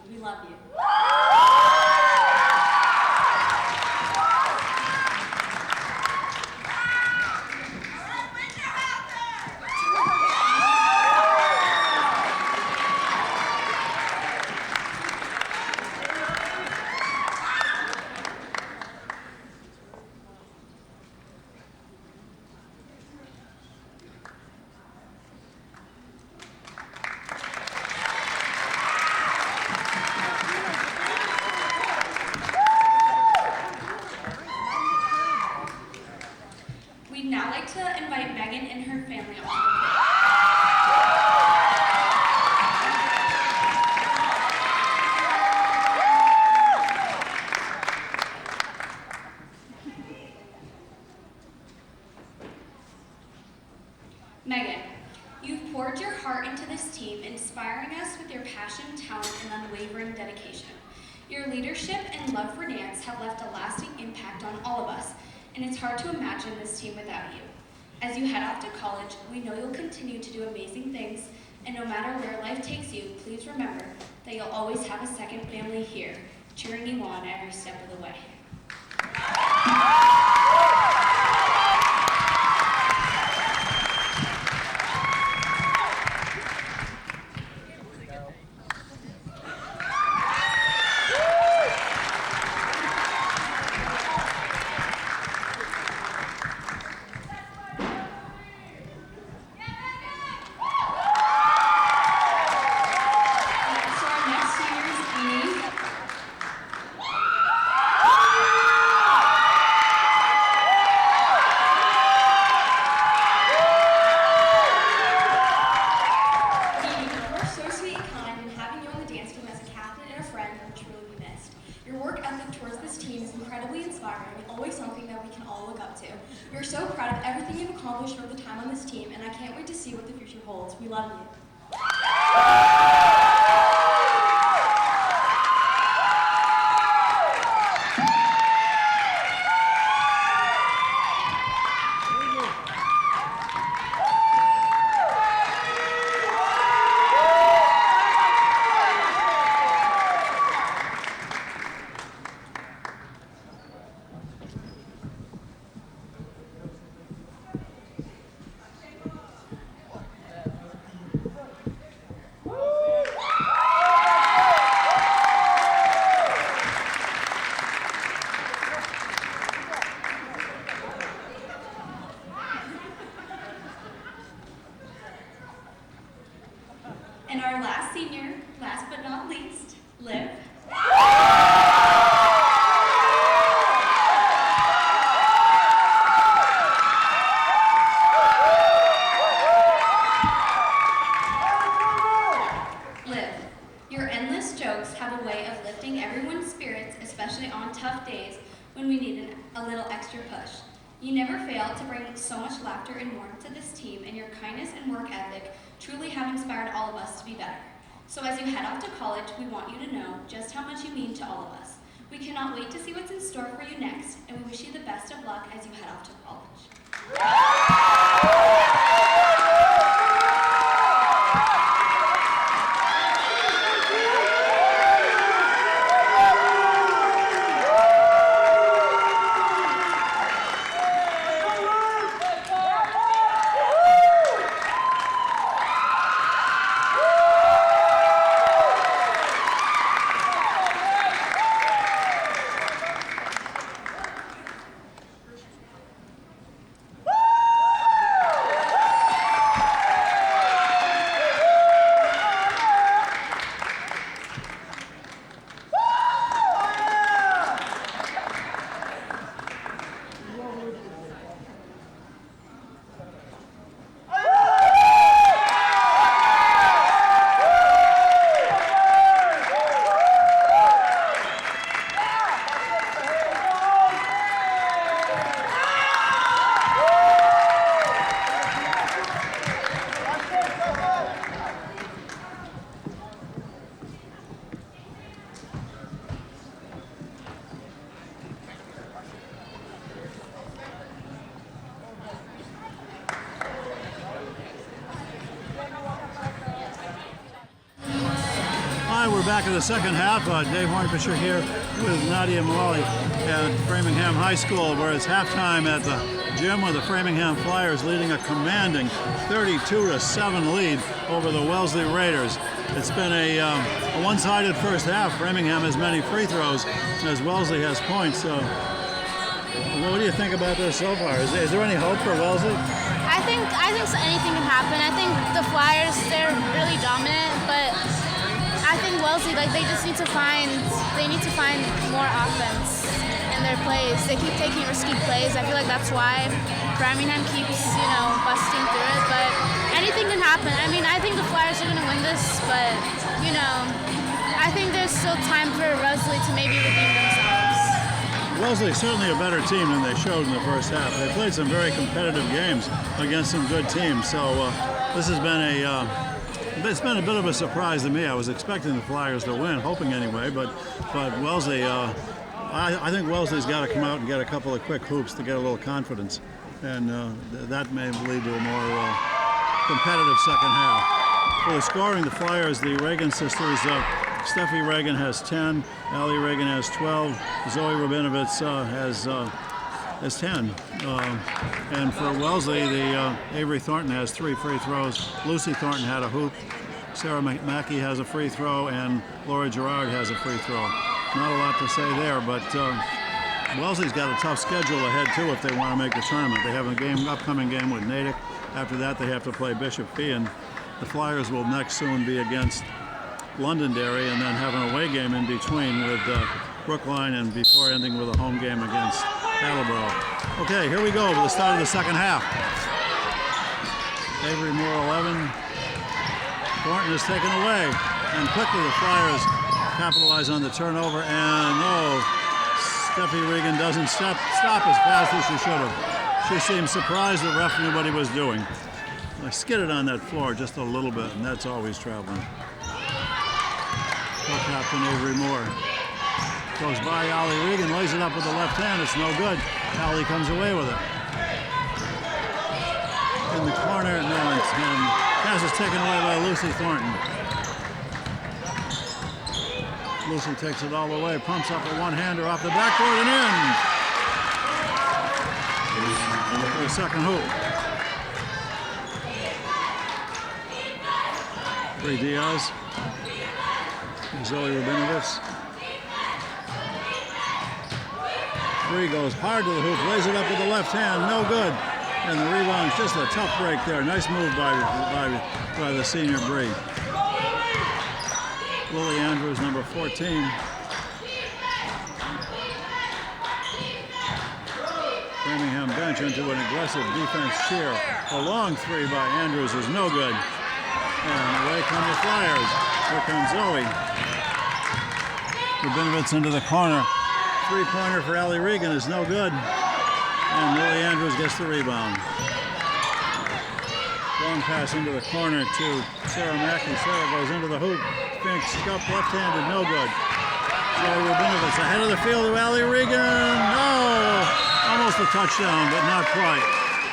We love you. heart into this team, inspiring us with your passion, talent, and unwavering dedication. Your leadership and love for dance have left a lasting impact on all of us, and it's hard to imagine this team without you. As you head off to college, we know you'll continue to do amazing things, and no matter where life takes you, please remember that you'll always have a second family here, cheering you on every step of the way. We're so proud of everything you've accomplished over the time on this team, and I can't wait to see what the future holds. We love you. And our last senior, last but not least, Liv. Liv, your endless jokes have a way of lifting everyone's spirits, especially on tough days when we need a little extra push. You never fail to bring so much laughter and warmth to this team, and your kindness and work ethic truly have inspired all of us to be better. So as you head off to college, we want you to know just how much you mean to all of us. We cannot wait to see what's in store for you next, and we wish you the best of luck as you head off to college. Hi, we're back in the second half. Dave Hornfisher here with Nadia Muali at Framingham High School, where it's halftime at the gym with the Framingham Flyers leading a commanding 32-7 lead over the Wellesley Raiders. It's been a one-sided first half. Framingham has many free throws as Wellesley has points. So, what do you think about this so far? Is there any hope for Wellesley? I think anything can happen. I think the Flyers, they're really dominant, but I think Wellesley, they need to find more offense in their plays. They keep taking risky plays. I feel like that's why Framingham keeps, busting through it. But anything can happen. I mean, I think the Flyers are going to win this, but, I think there's still time for Wellesley to maybe redeem themselves. Wellesley certainly a better team than they showed in the first half. They played some very competitive games against some good teams. So this has been a It's been a bit of a surprise to me. I was expecting the Flyers to win, hoping anyway, but Wellesley, I think Wellesley's got to come out and get a couple of quick hoops to get a little confidence, and that may lead to a more competitive second half. For the scoring, the Flyers, the Reagan sisters, Steffi Reagan has 10, Allie Reagan has 12, Zoe Rabinovitz has 10. And for Wellesley, the Avery Thornton has 3 free throws. Lucy Thornton had a hoop. Sarah Mackey has a free throw, and Laura Gerard has a free throw. Not a lot to say there, but Wellesley's got a tough schedule ahead too if they want to make the tournament. They have an upcoming game with Natick. After that, they have to play Bishop Fee, and the Flyers will next soon be against Londonderry, and then have an away game in between with Brookline, and before ending with a home game against Attleboro. Okay, here we go to the start of the second half. Avery Moore 11. Thornton is taken away, and quickly the Flyers capitalize on the turnover, and Steffi Regan doesn't stop as fast as she should have. She seemed surprised the ref knew what he was doing. I skidded on that floor just a little bit, and that's always traveling. Co-captain Avery Moore goes by Allie Regan, lays it up with the left hand. It's no good. Allie comes away with it. In the corner, and pass is taken away by Lucy Thornton. Lucy takes it all the way, pumps up a one-hander off the backboard and in. For the second hoop. Bree Diaz. Zoe Rabinovitz. Bree goes hard to the hoop, lays it up with the left hand, no good. And the rebound's just a tough break there. Nice move by the senior Bree. Lily Andrews, number 14. Framingham bench into an aggressive defense cheer. A long three by Andrews is no good. And away come the Flyers. Here comes Zoe. Rabinovitz into the corner. Three-pointer for Allie Regan is no good. And Lily Andrews gets the rebound. Long pass into the corner to Sarah Mackey. Sarah goes into the hoop. Finks up left-handed, no good. Zoe Rabinovitz ahead of the field to Allie Regan. No! Almost a touchdown, but not quite.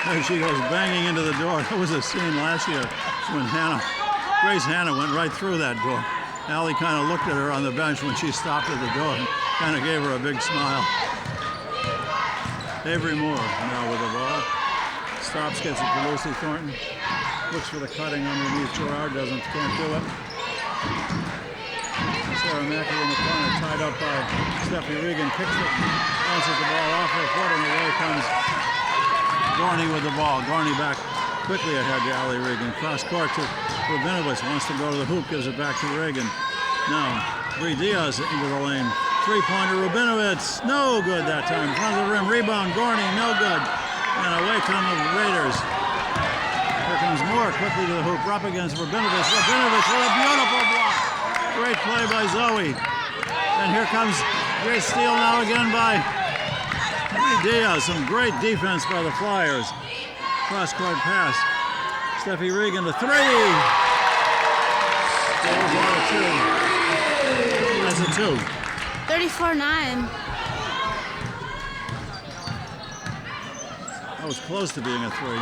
As she goes banging into the door. That was a scene last year when Grace Hanna went right through that door. Allie kind of looked at her on the bench when she stopped at the door and kind of gave her a big smile. Avery Moore now with the ball. Stops, gets it to Lucy Thornton. Looks for the cutting underneath Gerard, can't do it. Sarah Mackey in the corner, tied up by Steffi Regan, kicks it, bounces the ball off her foot, and away comes Gorney with the ball. Gorney back quickly ahead to Allie Regan. Cross court to Rabinovitz, wants to go to the hoop, gives it back to Regan. Now, Bree Diaz into the lane. Three-pointer Rabinovitz, no good that time. In front of the rim, rebound, Gorney, no good. And away come the Raiders. Here comes Moore quickly to the hoop, up against Rabinovitz. Rabinovitz with a beautiful block. Great play by Zoe. And here comes great steal now again by Bree Diaz. Some great defense by the Flyers. Cross-court pass. Steffi Regan to three. That's a two. 34-9. That was close to being a three.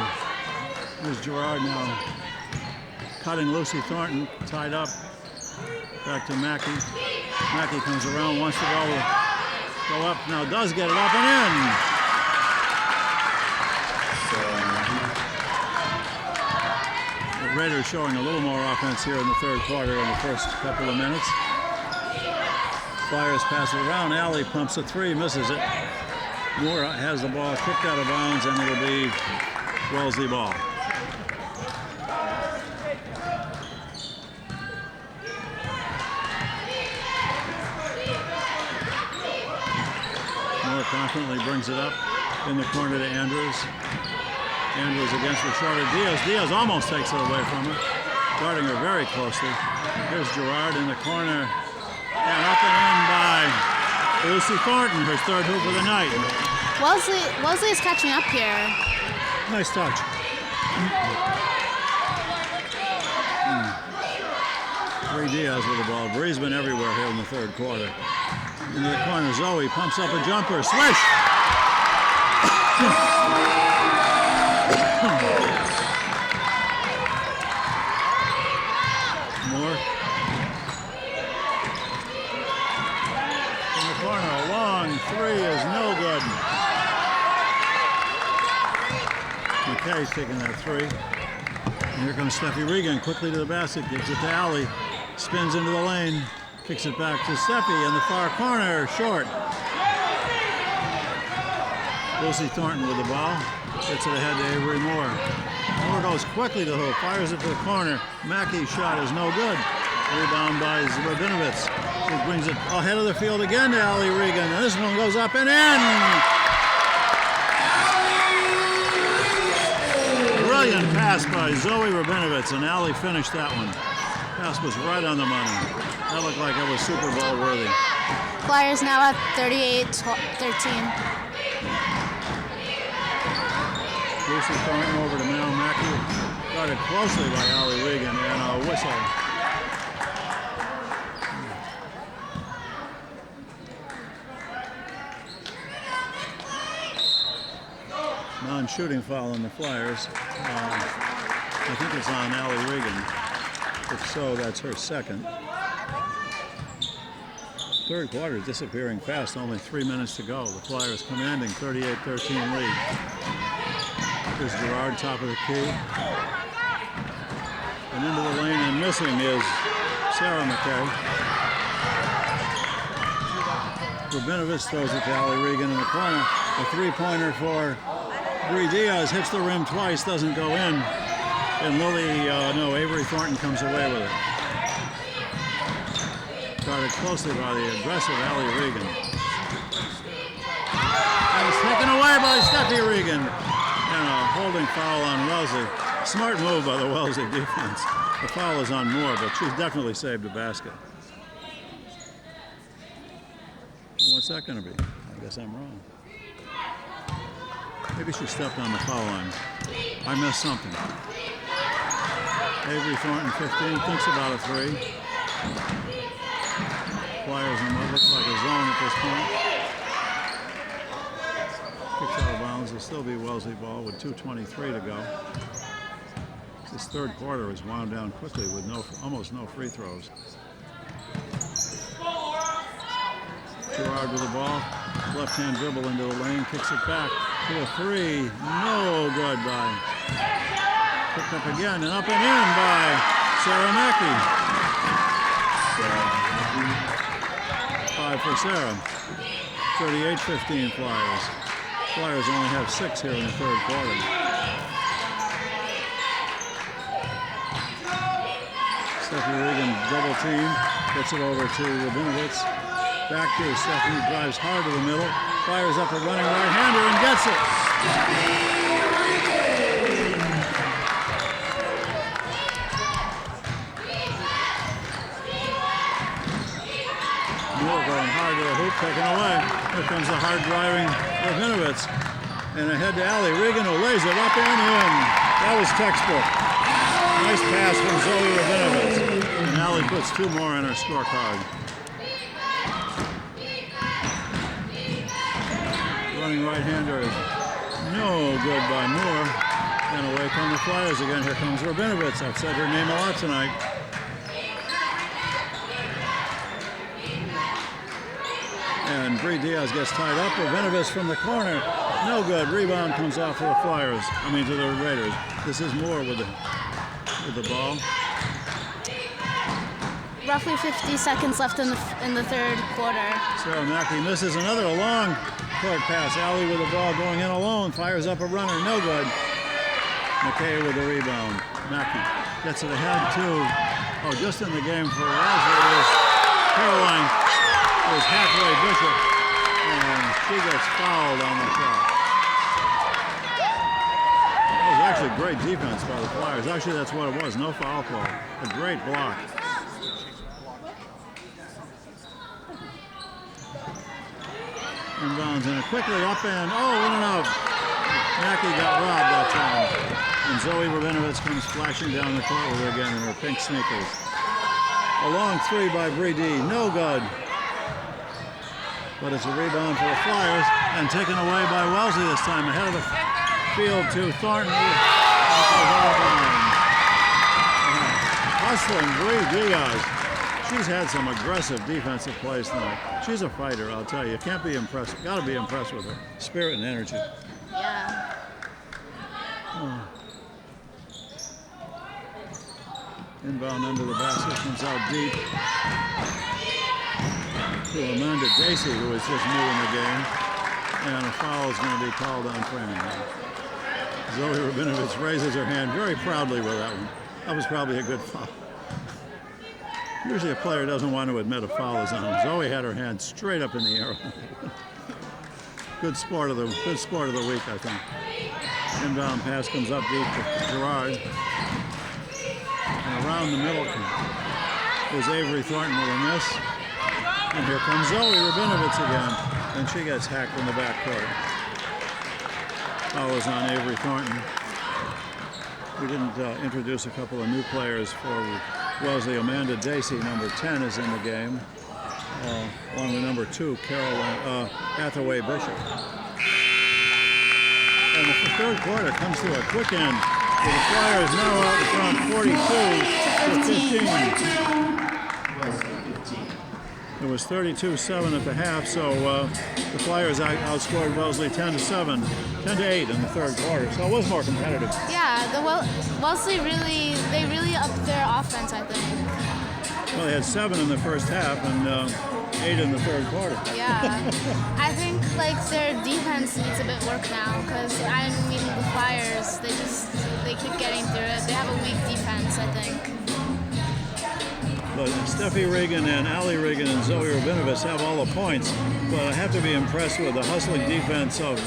Here's Gerard now cutting Lucy Thornton, tied up. Back to Mackey. Mackey comes around, wants the ball to go up. Now does get it up and in. The Raiders showing a little more offense here in the third quarter in the first couple of minutes. Flyers pass it around. Allie pumps a three, misses it. Moore has the ball kicked out of bounds, and it'll be Wellesley ball. Moore confidently brings it up in the corner to Andrews. Andrews against the shorter Diaz. Diaz almost takes it away from her, guarding her very closely. Here's Gerard in the corner. And up and in by Lucy Thornton, her third hoop of the night. Wellesley is catching up here. Nice touch. Bree Diaz with the ball. Bree's been everywhere here in the third quarter. Into the corner, Zoe pumps up a jumper. Swish! Moore. In the corner, a long three is no good. McKay's taking that three. And here comes Steffi Regan quickly to the basket, gives it to Allie, spins into the lane, kicks it back to Steffi in the far corner, short. Lucy Thornton with the ball, gets it ahead to Avery Moore. Moore goes quickly to the hoop, fires it to the corner. Mackey's shot is no good. Rebound by Rabinovitz, who brings it ahead of the field again to Allie Regan. And this one goes up and in! Brilliant pass by Zoe Rabinovitz, and Allie finished that one. Pass was right on the money. That looked like it was Super Bowl worthy. Flyers now at 38-13. Lucy Thornton over to Mel Mackey. Guarded closely by Allie Regan, and a whistle. Non-shooting foul on the Flyers. I think it's on Allie Regan. If so, that's her second. Third quarter is disappearing fast. Only 3 minutes to go. The Flyers commanding 38-13 lead. Here's Gerard, top of the key. And into the lane and missing is Sarah McKay. Rabinovitz throws it to Allie Regan in the corner. A three-pointer for Bree Diaz, hits the rim twice, doesn't go in. And Avery Thornton comes away with it. Guarded closely by the aggressive Allie Regan. And it's taken away by Steffi Regan. And a holding foul on Wellesley. Smart move by the Wellesley defense. The foul is on Moore, but she's definitely saved a basket. What's that going to be? I guess I'm wrong. Maybe she stepped on the foul line. I missed something. Avery Thornton, 15, thinks about a three. Flyers in what looks like a zone at this point. Kicks out of bounds. It'll still be Wellesley ball with 2:23 to go. This third quarter is wound down quickly with almost no free throws. Gerard with the ball. Left-hand dribble into the lane, kicks it back to a three. No good by. Picked up again and up and in by Sarah Mackey. 5 for Sarah. 38-15 Flyers. Flyers only have 6 here in the third quarter. Steffi Regan double team, gets it over to Rabinovitz. Back to Steffi, drives hard to the middle, fires up a running right-hander and gets it. Moore going hard to the hoop, taken away. Here comes the hard driving Rabinovitz. And ahead to Allie Regan, who lays it up and in. That was textbook. Nice pass from Zoe Rabinovitz. And Allie puts 2 more on her scorecard. Running right-hander is no good by Moore. And away come the Flyers again. Here comes Rabinovitz. I've said her name a lot tonight. And Bree Diaz gets tied up. Rabinovitz from the corner. No good. Rebound comes off to the Flyers. To the Raiders. This is Moore with the ball. Roughly 50 seconds left in the third quarter. Sarah Mackey misses another long court pass. Allie with the ball going in alone. Fires up a runner. No good. McKay with the rebound. Mackey gets it ahead to, just in the game for Wellesley is Caroline. Is halfway Bishop. And she gets fouled on the shot. That was actually great defense by the Flyers. Actually, that's what it was. No foul call. A great block. Inbounds and quickly up and in and out. Mackey got robbed that time. And Zoe Rabinovitz comes flashing down the court with her again in her pink sneakers. A long three by Brady, no good. But it's a rebound for the Flyers and taken away by Wellesley this time. Ahead of the field to Thornton. Hustling Bree Diaz. She's had some aggressive defensive plays tonight. She's a fighter, I'll tell you. You can't be impressed. Got to be impressed with her spirit and energy. Yeah. Inbound under the basket, comes out deep to Amanda Dacey, who is just new in the game. And a foul is going to be called on Framingham. Zoe Rabinovich raises her hand very proudly with that one. That was probably a good foul. Usually a player doesn't want to admit a foul is on him. Zoe had her hand straight up in the air. Good sport of the week, I think. Inbound pass comes up deep to Gerard. And around the middle is Avery Thornton with a miss. And here comes Zoe Rabinovich again. And she gets hacked in the backcourt. Foul is on Avery Thornton. We didn't introduce a couple of new players for Wellesley. Amanda Dacey, number 10, is in the game, along with number 2, Caroline Hathaway Bishop. And the third quarter comes to a quick end, with the Flyers now out in front 42-15. It was 32-7 at the half, so the Flyers outscored Wellesley 10-7, 10-8 in the third quarter. So it was more competitive. Yeah, Wellesley really upped their offense, I think. Well, they had 7 in the first half and 8 in the third quarter. Yeah, I think like their defense needs a bit work now because I mean the Flyers, they keep getting through it. They have a weak defense, I think. But Steffi Regan and Allie Regan and Zoe Rabinovich have all the points. But I have to be impressed with the hustling defense of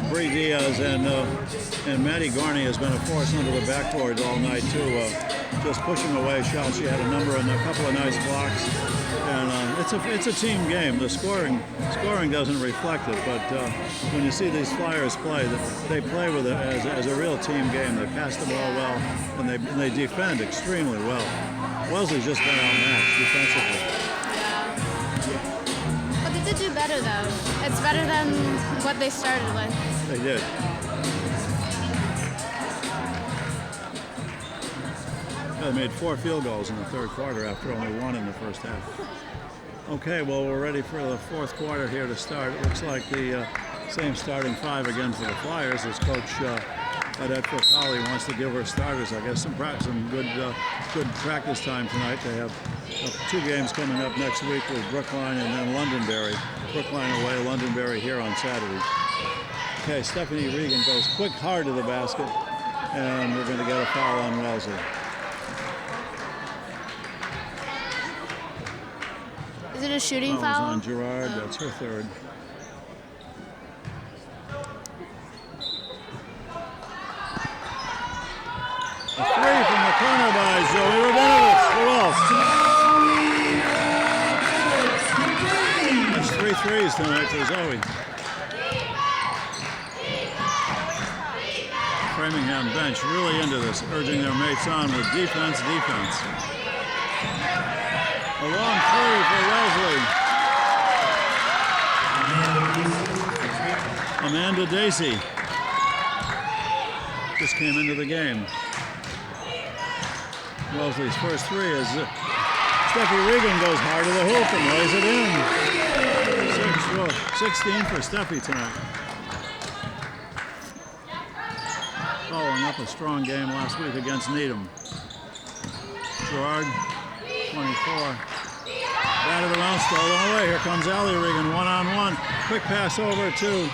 Bree Diaz and Maddie Garney has been a force under the backboards all night too. Just pushing away shots. She had a couple of nice blocks, and it's a team game. The scoring doesn't reflect it, but when you see these Flyers play, they play with it as a real team game. They pass the ball well, and they defend extremely well. Wellesley's just been outmatched defensively. But they did do better though. It's better than what they started with. They did. They made 4 field goals in the third quarter after only 1 in the first half. Okay, well, we're ready for the fourth quarter here to start. It looks like the same starting 5 again for the Flyers as Coach Odette Fricali wants to give her starters, I guess, some good practice time tonight. They have 2 games coming up next week with Brookline and then Londonderry. Brookline away, Londonderry here on Saturday. Okay, Stephanie Regan goes quick, hard to the basket, and we're going to get a foul on Wellesley. Is it a shooting Foul foul? on Gerard. That's her third. A 3 from the corner by Zoe Rabinovich. Who else? That's 3 threes tonight for Zoe. Framingham bench really into this, urging their mates on with defense. A long 3 for Wellesley. Amanda Dacey just came into the game. Wellesley's first 3 is Steffi Regan goes hard to the hoop and lays it in. 16 for Steffi tonight. Following up a strong game last week against Needham. Gerard, 24. Batted around, stolen away. Here comes Allie Regan, one-on-one. Quick pass over to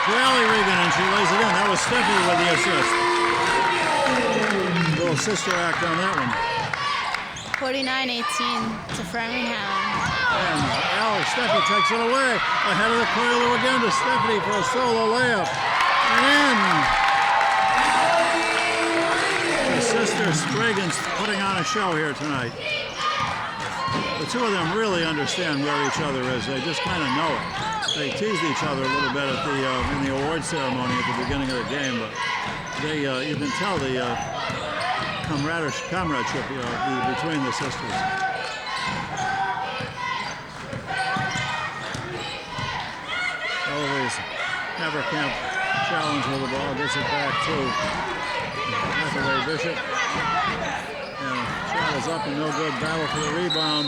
Allie Regan, and she lays it in. That was Steffi with the assist. Little sister act on that one. 49-18 to Framingham. And Steffi takes it away. Ahead of the Coiler again to Stephanie for a solo layup. And the sister Spragan's putting on a show here tonight. The two of them really understand where each other is. They just kind of know it. They teased each other a little bit at in the award ceremony at the beginning of the game, but you can tell comradeship between the sisters. Wellesley's Haverkamp challenge with the ball, gets it back to Hathaway Bishop. And shot is up and no good. Battle for the rebound.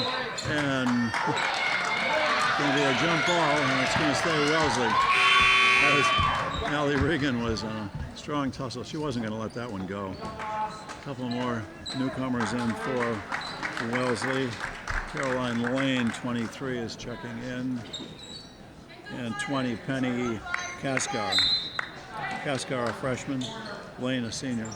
And it's going to be a jump ball, and it's going to stay Wellesley. Allie Regan was on a strong tussle. She wasn't going to let that one go. A couple more newcomers in for Wellesley. Caroline Lane, 23, is checking in. And 20, Penny Kaskar. Kaskar, a freshman. Lane, a senior.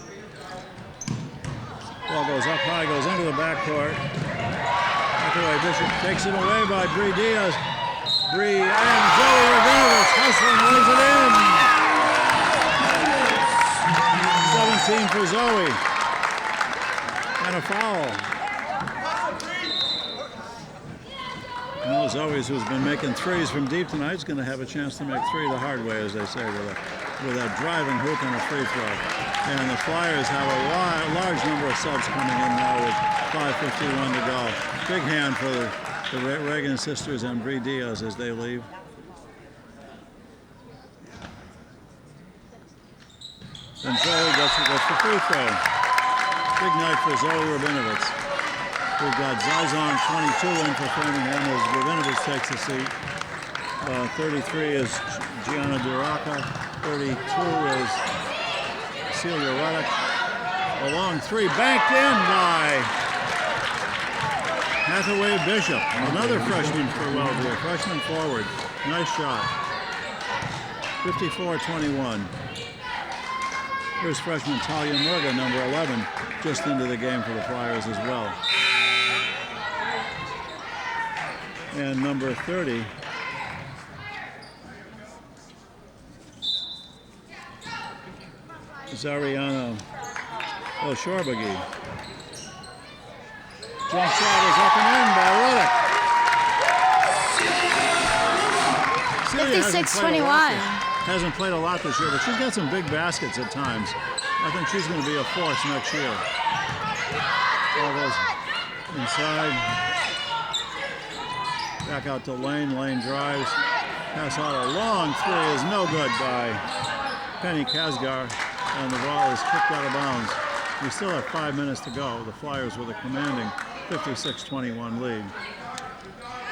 Ball goes up high, goes into the backcourt. Hathaway Bishop takes it away by Bree Diaz. Bree and Zoe Rabinovich hustling, lays it in. 17 for Zoe. And a foul. You know, Zoe's, who's been making threes from deep tonight, is going to have a chance to make three the hard way, as they say, with a driving hook and a free throw. And the Flyers have a large number of subs coming in now with 5:51 to go. Big hand for the Reagan sisters and Bree Diaz as they leave. And Zoe gets the free throw. Big night for Zoe Rabinovich. We've got Zizon 22 in for Framingham as Rabinovich takes a seat. 33 is Gianna Duraka. 32 is Celia Ruddock. A long three banked in by Hathaway Bishop. Another freshman for Wellesley, a freshman forward. Nice shot. 54-21. Here's freshman Talia Murga, number 11, just into the game for the Flyers as well. And number 30, Zariana O'Shorbagi. Jump shot is up and in by Ruddock. 56-21. Hasn't played a lot this year, but she's got some big baskets at times. I think she's going to be a force next year. Ball goes inside. Back out to Lane. Lane drives. Pass out a long three is no good by Penny Kasgar, and the ball is kicked out of bounds. We still have 5 minutes to go. The Flyers with a commanding 56-21 lead.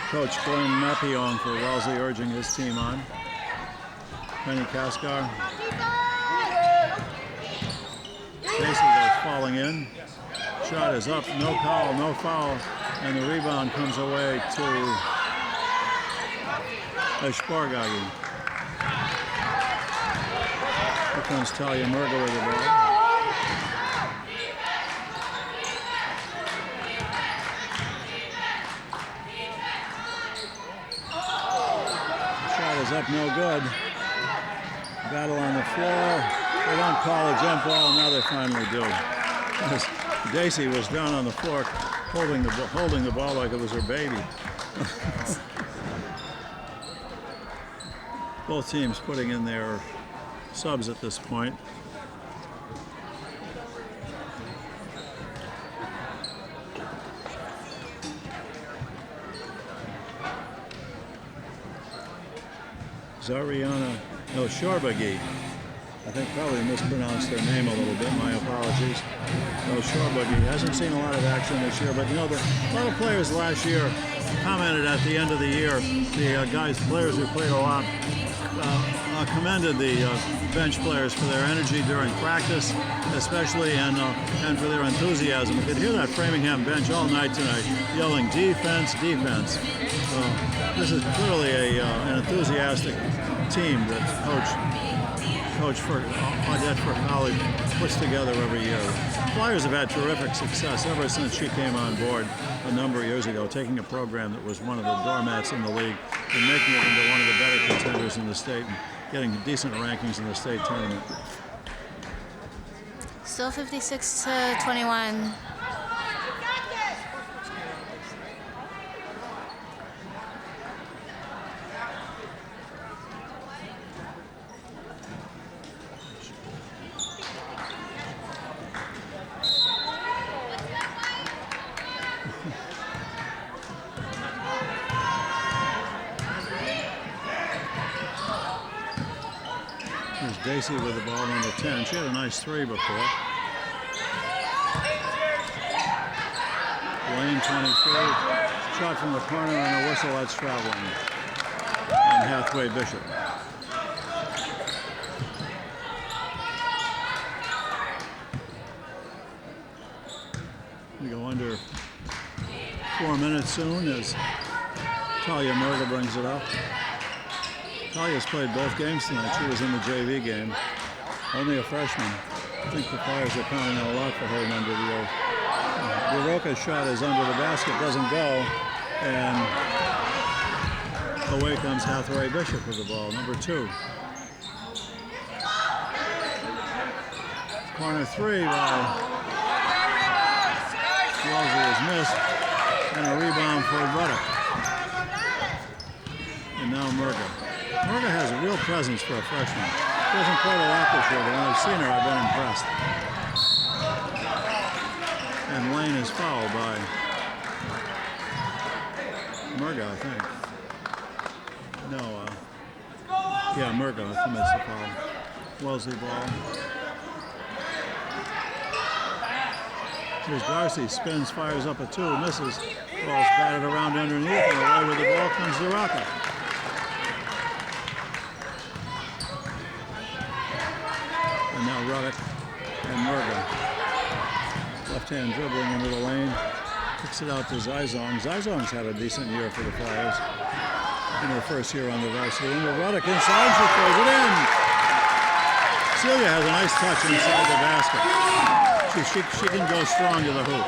Coach Glenn Mappion for Wellesley urging his team on. Penny Kaskar. Casey goes falling in. Shot is up, no call, no foul, and the rebound comes away to Eshbargagi. Here comes Talia Murga with the ball. Shot is up, no good. Battle on the floor. They don't call a jump ball, now they finally do. Daisy was down on the floor holding the ball like it was her baby. Both teams putting in their subs at this point. Zariana Shorbagi. I think probably mispronounced their name a little bit. My apologies. Shorbagi hasn't seen a lot of action this year, but you know, a lot of players last year commented at the end of the year. The players who played a lot, commended the bench players for their energy during practice, especially, and for their enthusiasm. You could hear that Framingham bench all night tonight, yelling "defense, defense." This is clearly an enthusiastic team that Coach Audette for College puts together every year. Flyers have had terrific success ever since she came on board a number of years ago, taking a program that was one of the doormats in the league and making it into one of the better contenders in the state and getting decent rankings in the state tournament. Still 56-21. Daisy with the ball, number 10. She had a nice three before. Lane, 23. Shot from the corner and a whistle. That's traveling. And Hathaway Bishop. We go under 4 minutes soon as Talia Murga brings it up. Talia's played both games tonight. She was in the JV game. Only a freshman. I think the Flyers are counting on a lot for her and under the oath. Uroka's shot is under the basket, doesn't go, and away comes Hathaway Bishop with the ball, number 2. Corner 3 by Wellesley is missed, and a rebound for Ruddock. And now Murga. Murga has a real presence for a freshman. She hasn't played a lot this year, but when I've seen her, I've been impressed. And Lane is fouled by Murga, I think. No, yeah, Murga commits the foul. Wellesley ball. Here's Darcy, spins, fires up a 2, misses. Ball's batted around underneath, and away with the ball comes Duraka. And now Ruddock and Murga. Left hand dribbling into the lane. Kicks it out to Zizong. Zizong's had a decent year for the Flyers in her first year on the varsity. And Ruddock inside, she throws it in. Celia has a nice touch inside the basket. She can go strong to the hoop.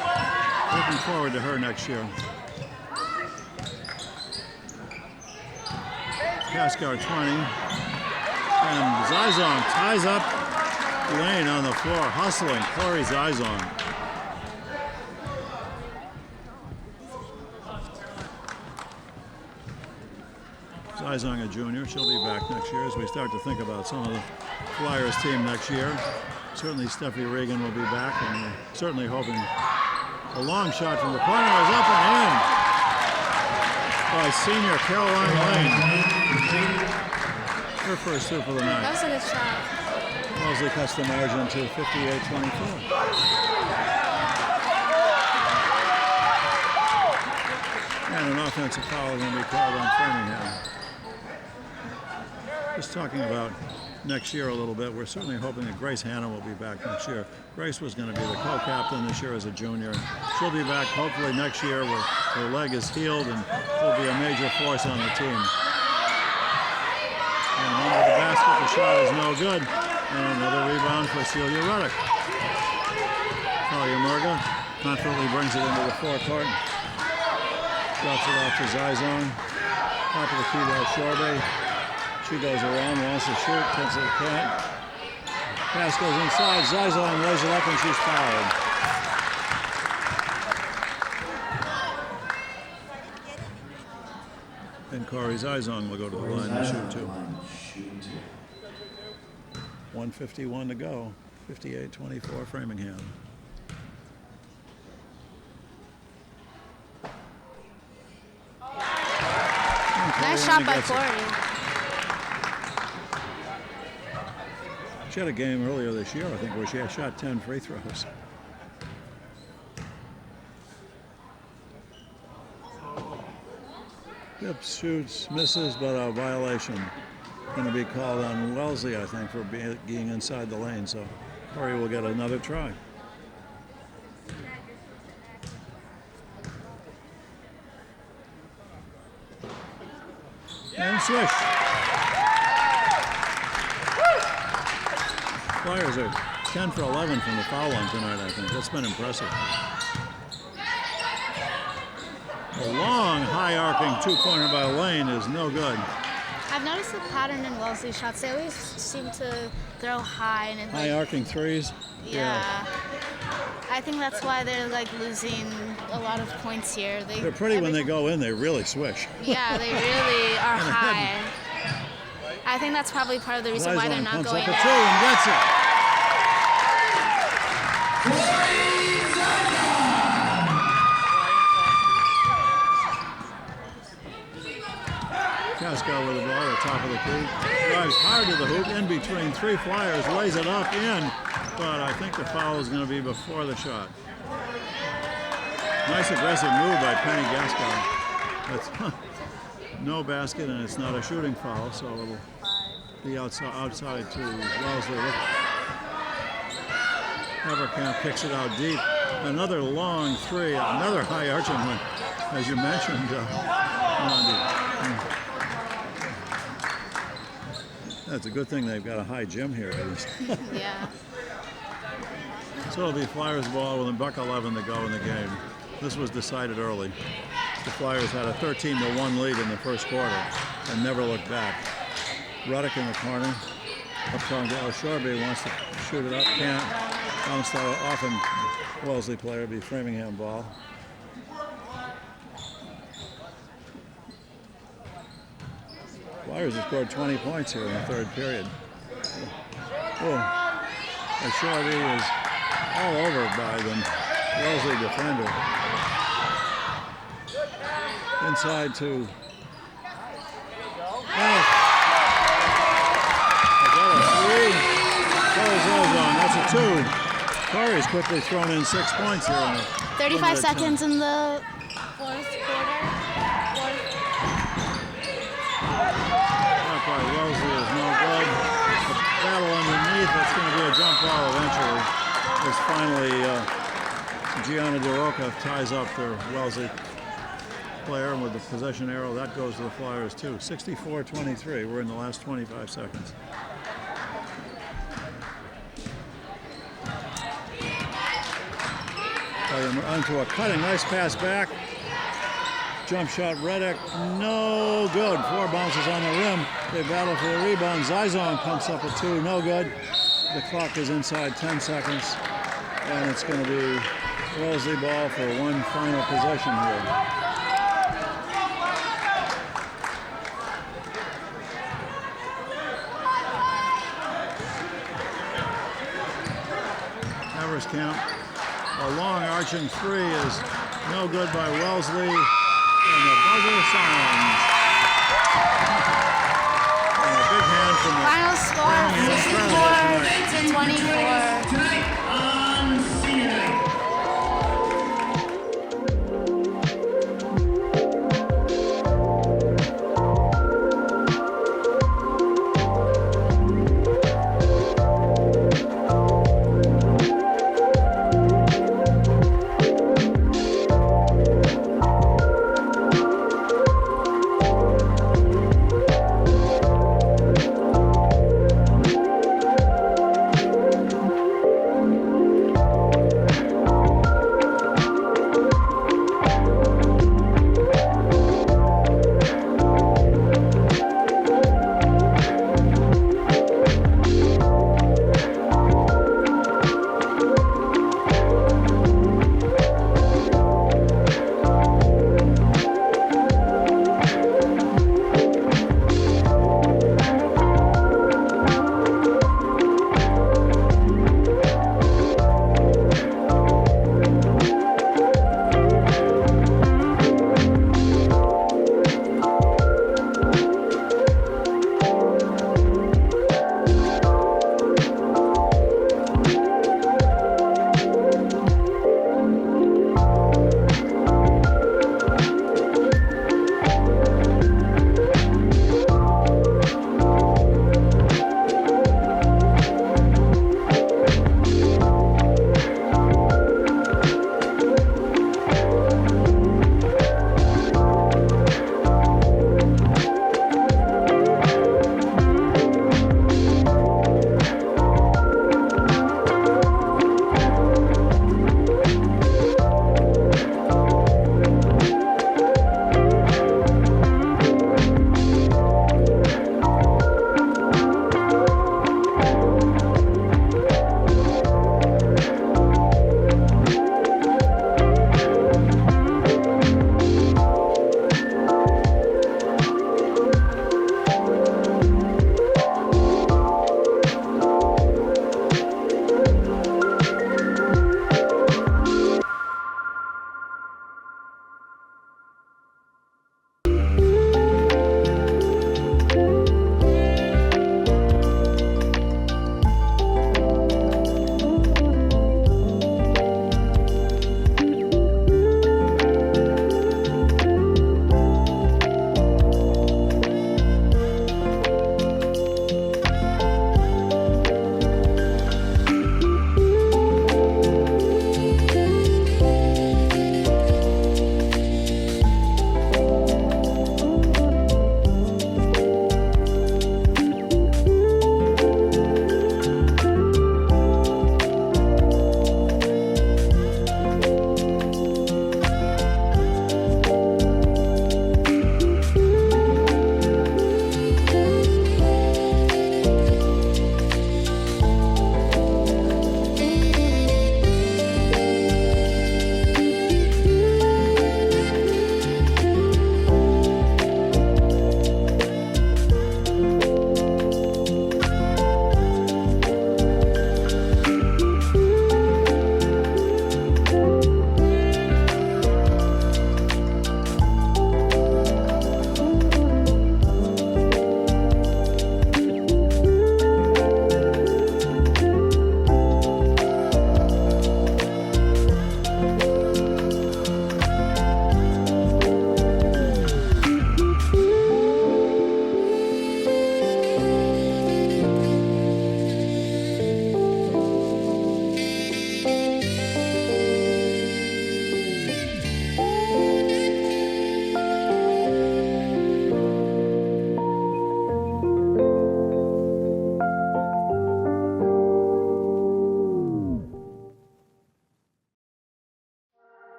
Looking forward to her next year. Kaskar 20. And Zizong ties up Lane on the floor, hustling Corey Zizong. Zizong, a junior. She'll be back next year as we start to think about some of the Flyers team next year. Certainly Steffi Regan will be back, and we're certainly hoping a long shot from the corner is up and in by senior Caroline Lane. Her first two for the night. That's a good shot. Wellesley cuts the margin to 58-24. And an offensive foul is going to be called on Framingham. Just talking about next year a little bit, we're certainly hoping that Grace Hanna will be back next year. Grace was going to be the co-captain this year as a junior. She'll be back hopefully next year where her leg is healed and will be a major force on the team. And under the basket, the shot is no good. And another rebound for Celia Ruddock. Talia Murga confidently brings it into the forecourt. Drops it off to Zizong. Top of the key by Shorby. She goes around, wants to shoot, tips it, can't. Pass goes inside, Zizong lays it up and she's fouled. And Corey Zizong will go to the line to shoot 2. 1:51 to go, 58-24 Framingham. Nice shot by Corey. She had a game earlier this year, I think, where she had shot 10 free throws. Hips, shoots, misses, but a violation. Going to be called on Wellesley, I think, for being inside the lane. So Corey will get another try. And swish. Flyers are 10 for 11 from the foul line tonight, I think. That's been impressive. A long, high-arcing two-pointer by Lane is no good. I've noticed a pattern in Wellesley shots. They always seem to throw high and High-arcing threes? Yeah. I think that's why they're losing a lot of points here. They're pretty when they go in. They really swish. Yeah, they really are high. I think that's probably part of the reason why they're not going up a two and gets it. Gascon with the ball at the top of the key. Drives hard to the hoop, in between three Flyers, lays it up, in. But I think the foul is going to be before the shot. Nice aggressive move by Penny Gascon. That's no basket, and it's not a shooting foul, so it'll be outside to Wellesley. Haverkamp kicks it out deep. Another long three, another high arching one, as you mentioned, Monty. That's a good thing they've got a high gym here. Yeah. So it'll be Flyers ball with $1:11 to go in the game. This was decided early. The Flyers had a 13-1 lead in the first quarter and never looked back. Ruddock in the corner. Up front, Shoreby wants to shoot it up, can't. Bounced out off him. Wellesley player, be Framingham ball. Flyers have scored 20 points here in the third period. Oh, Shoreby is all over by the Wellesley defender. Inside to that's a two. Corey's quickly thrown in 6 points here. In 35 seconds in the fourth quarter. That by Wellesley is no good. The battle underneath, that's going to be a jump ball eventually. As finally, Gianna DeRocca ties up the Wellesley player, and with the possession arrow, that goes to the Flyers too. 64-23. We're in the last 25 seconds. Onto a cutting, nice pass back. Jump shot, Reddick, no good. 4 bounces on the rim. They battle for the rebound. Zizon pumps up a 2, no good. The clock is inside 10 seconds, and it's going to be Wellesley ball for one final possession here. Haverkamp. A long arching three is no good by Wellesley, and the buzzer sounds. And a big hand from the Final score 64-24. Tonight on Senior Night.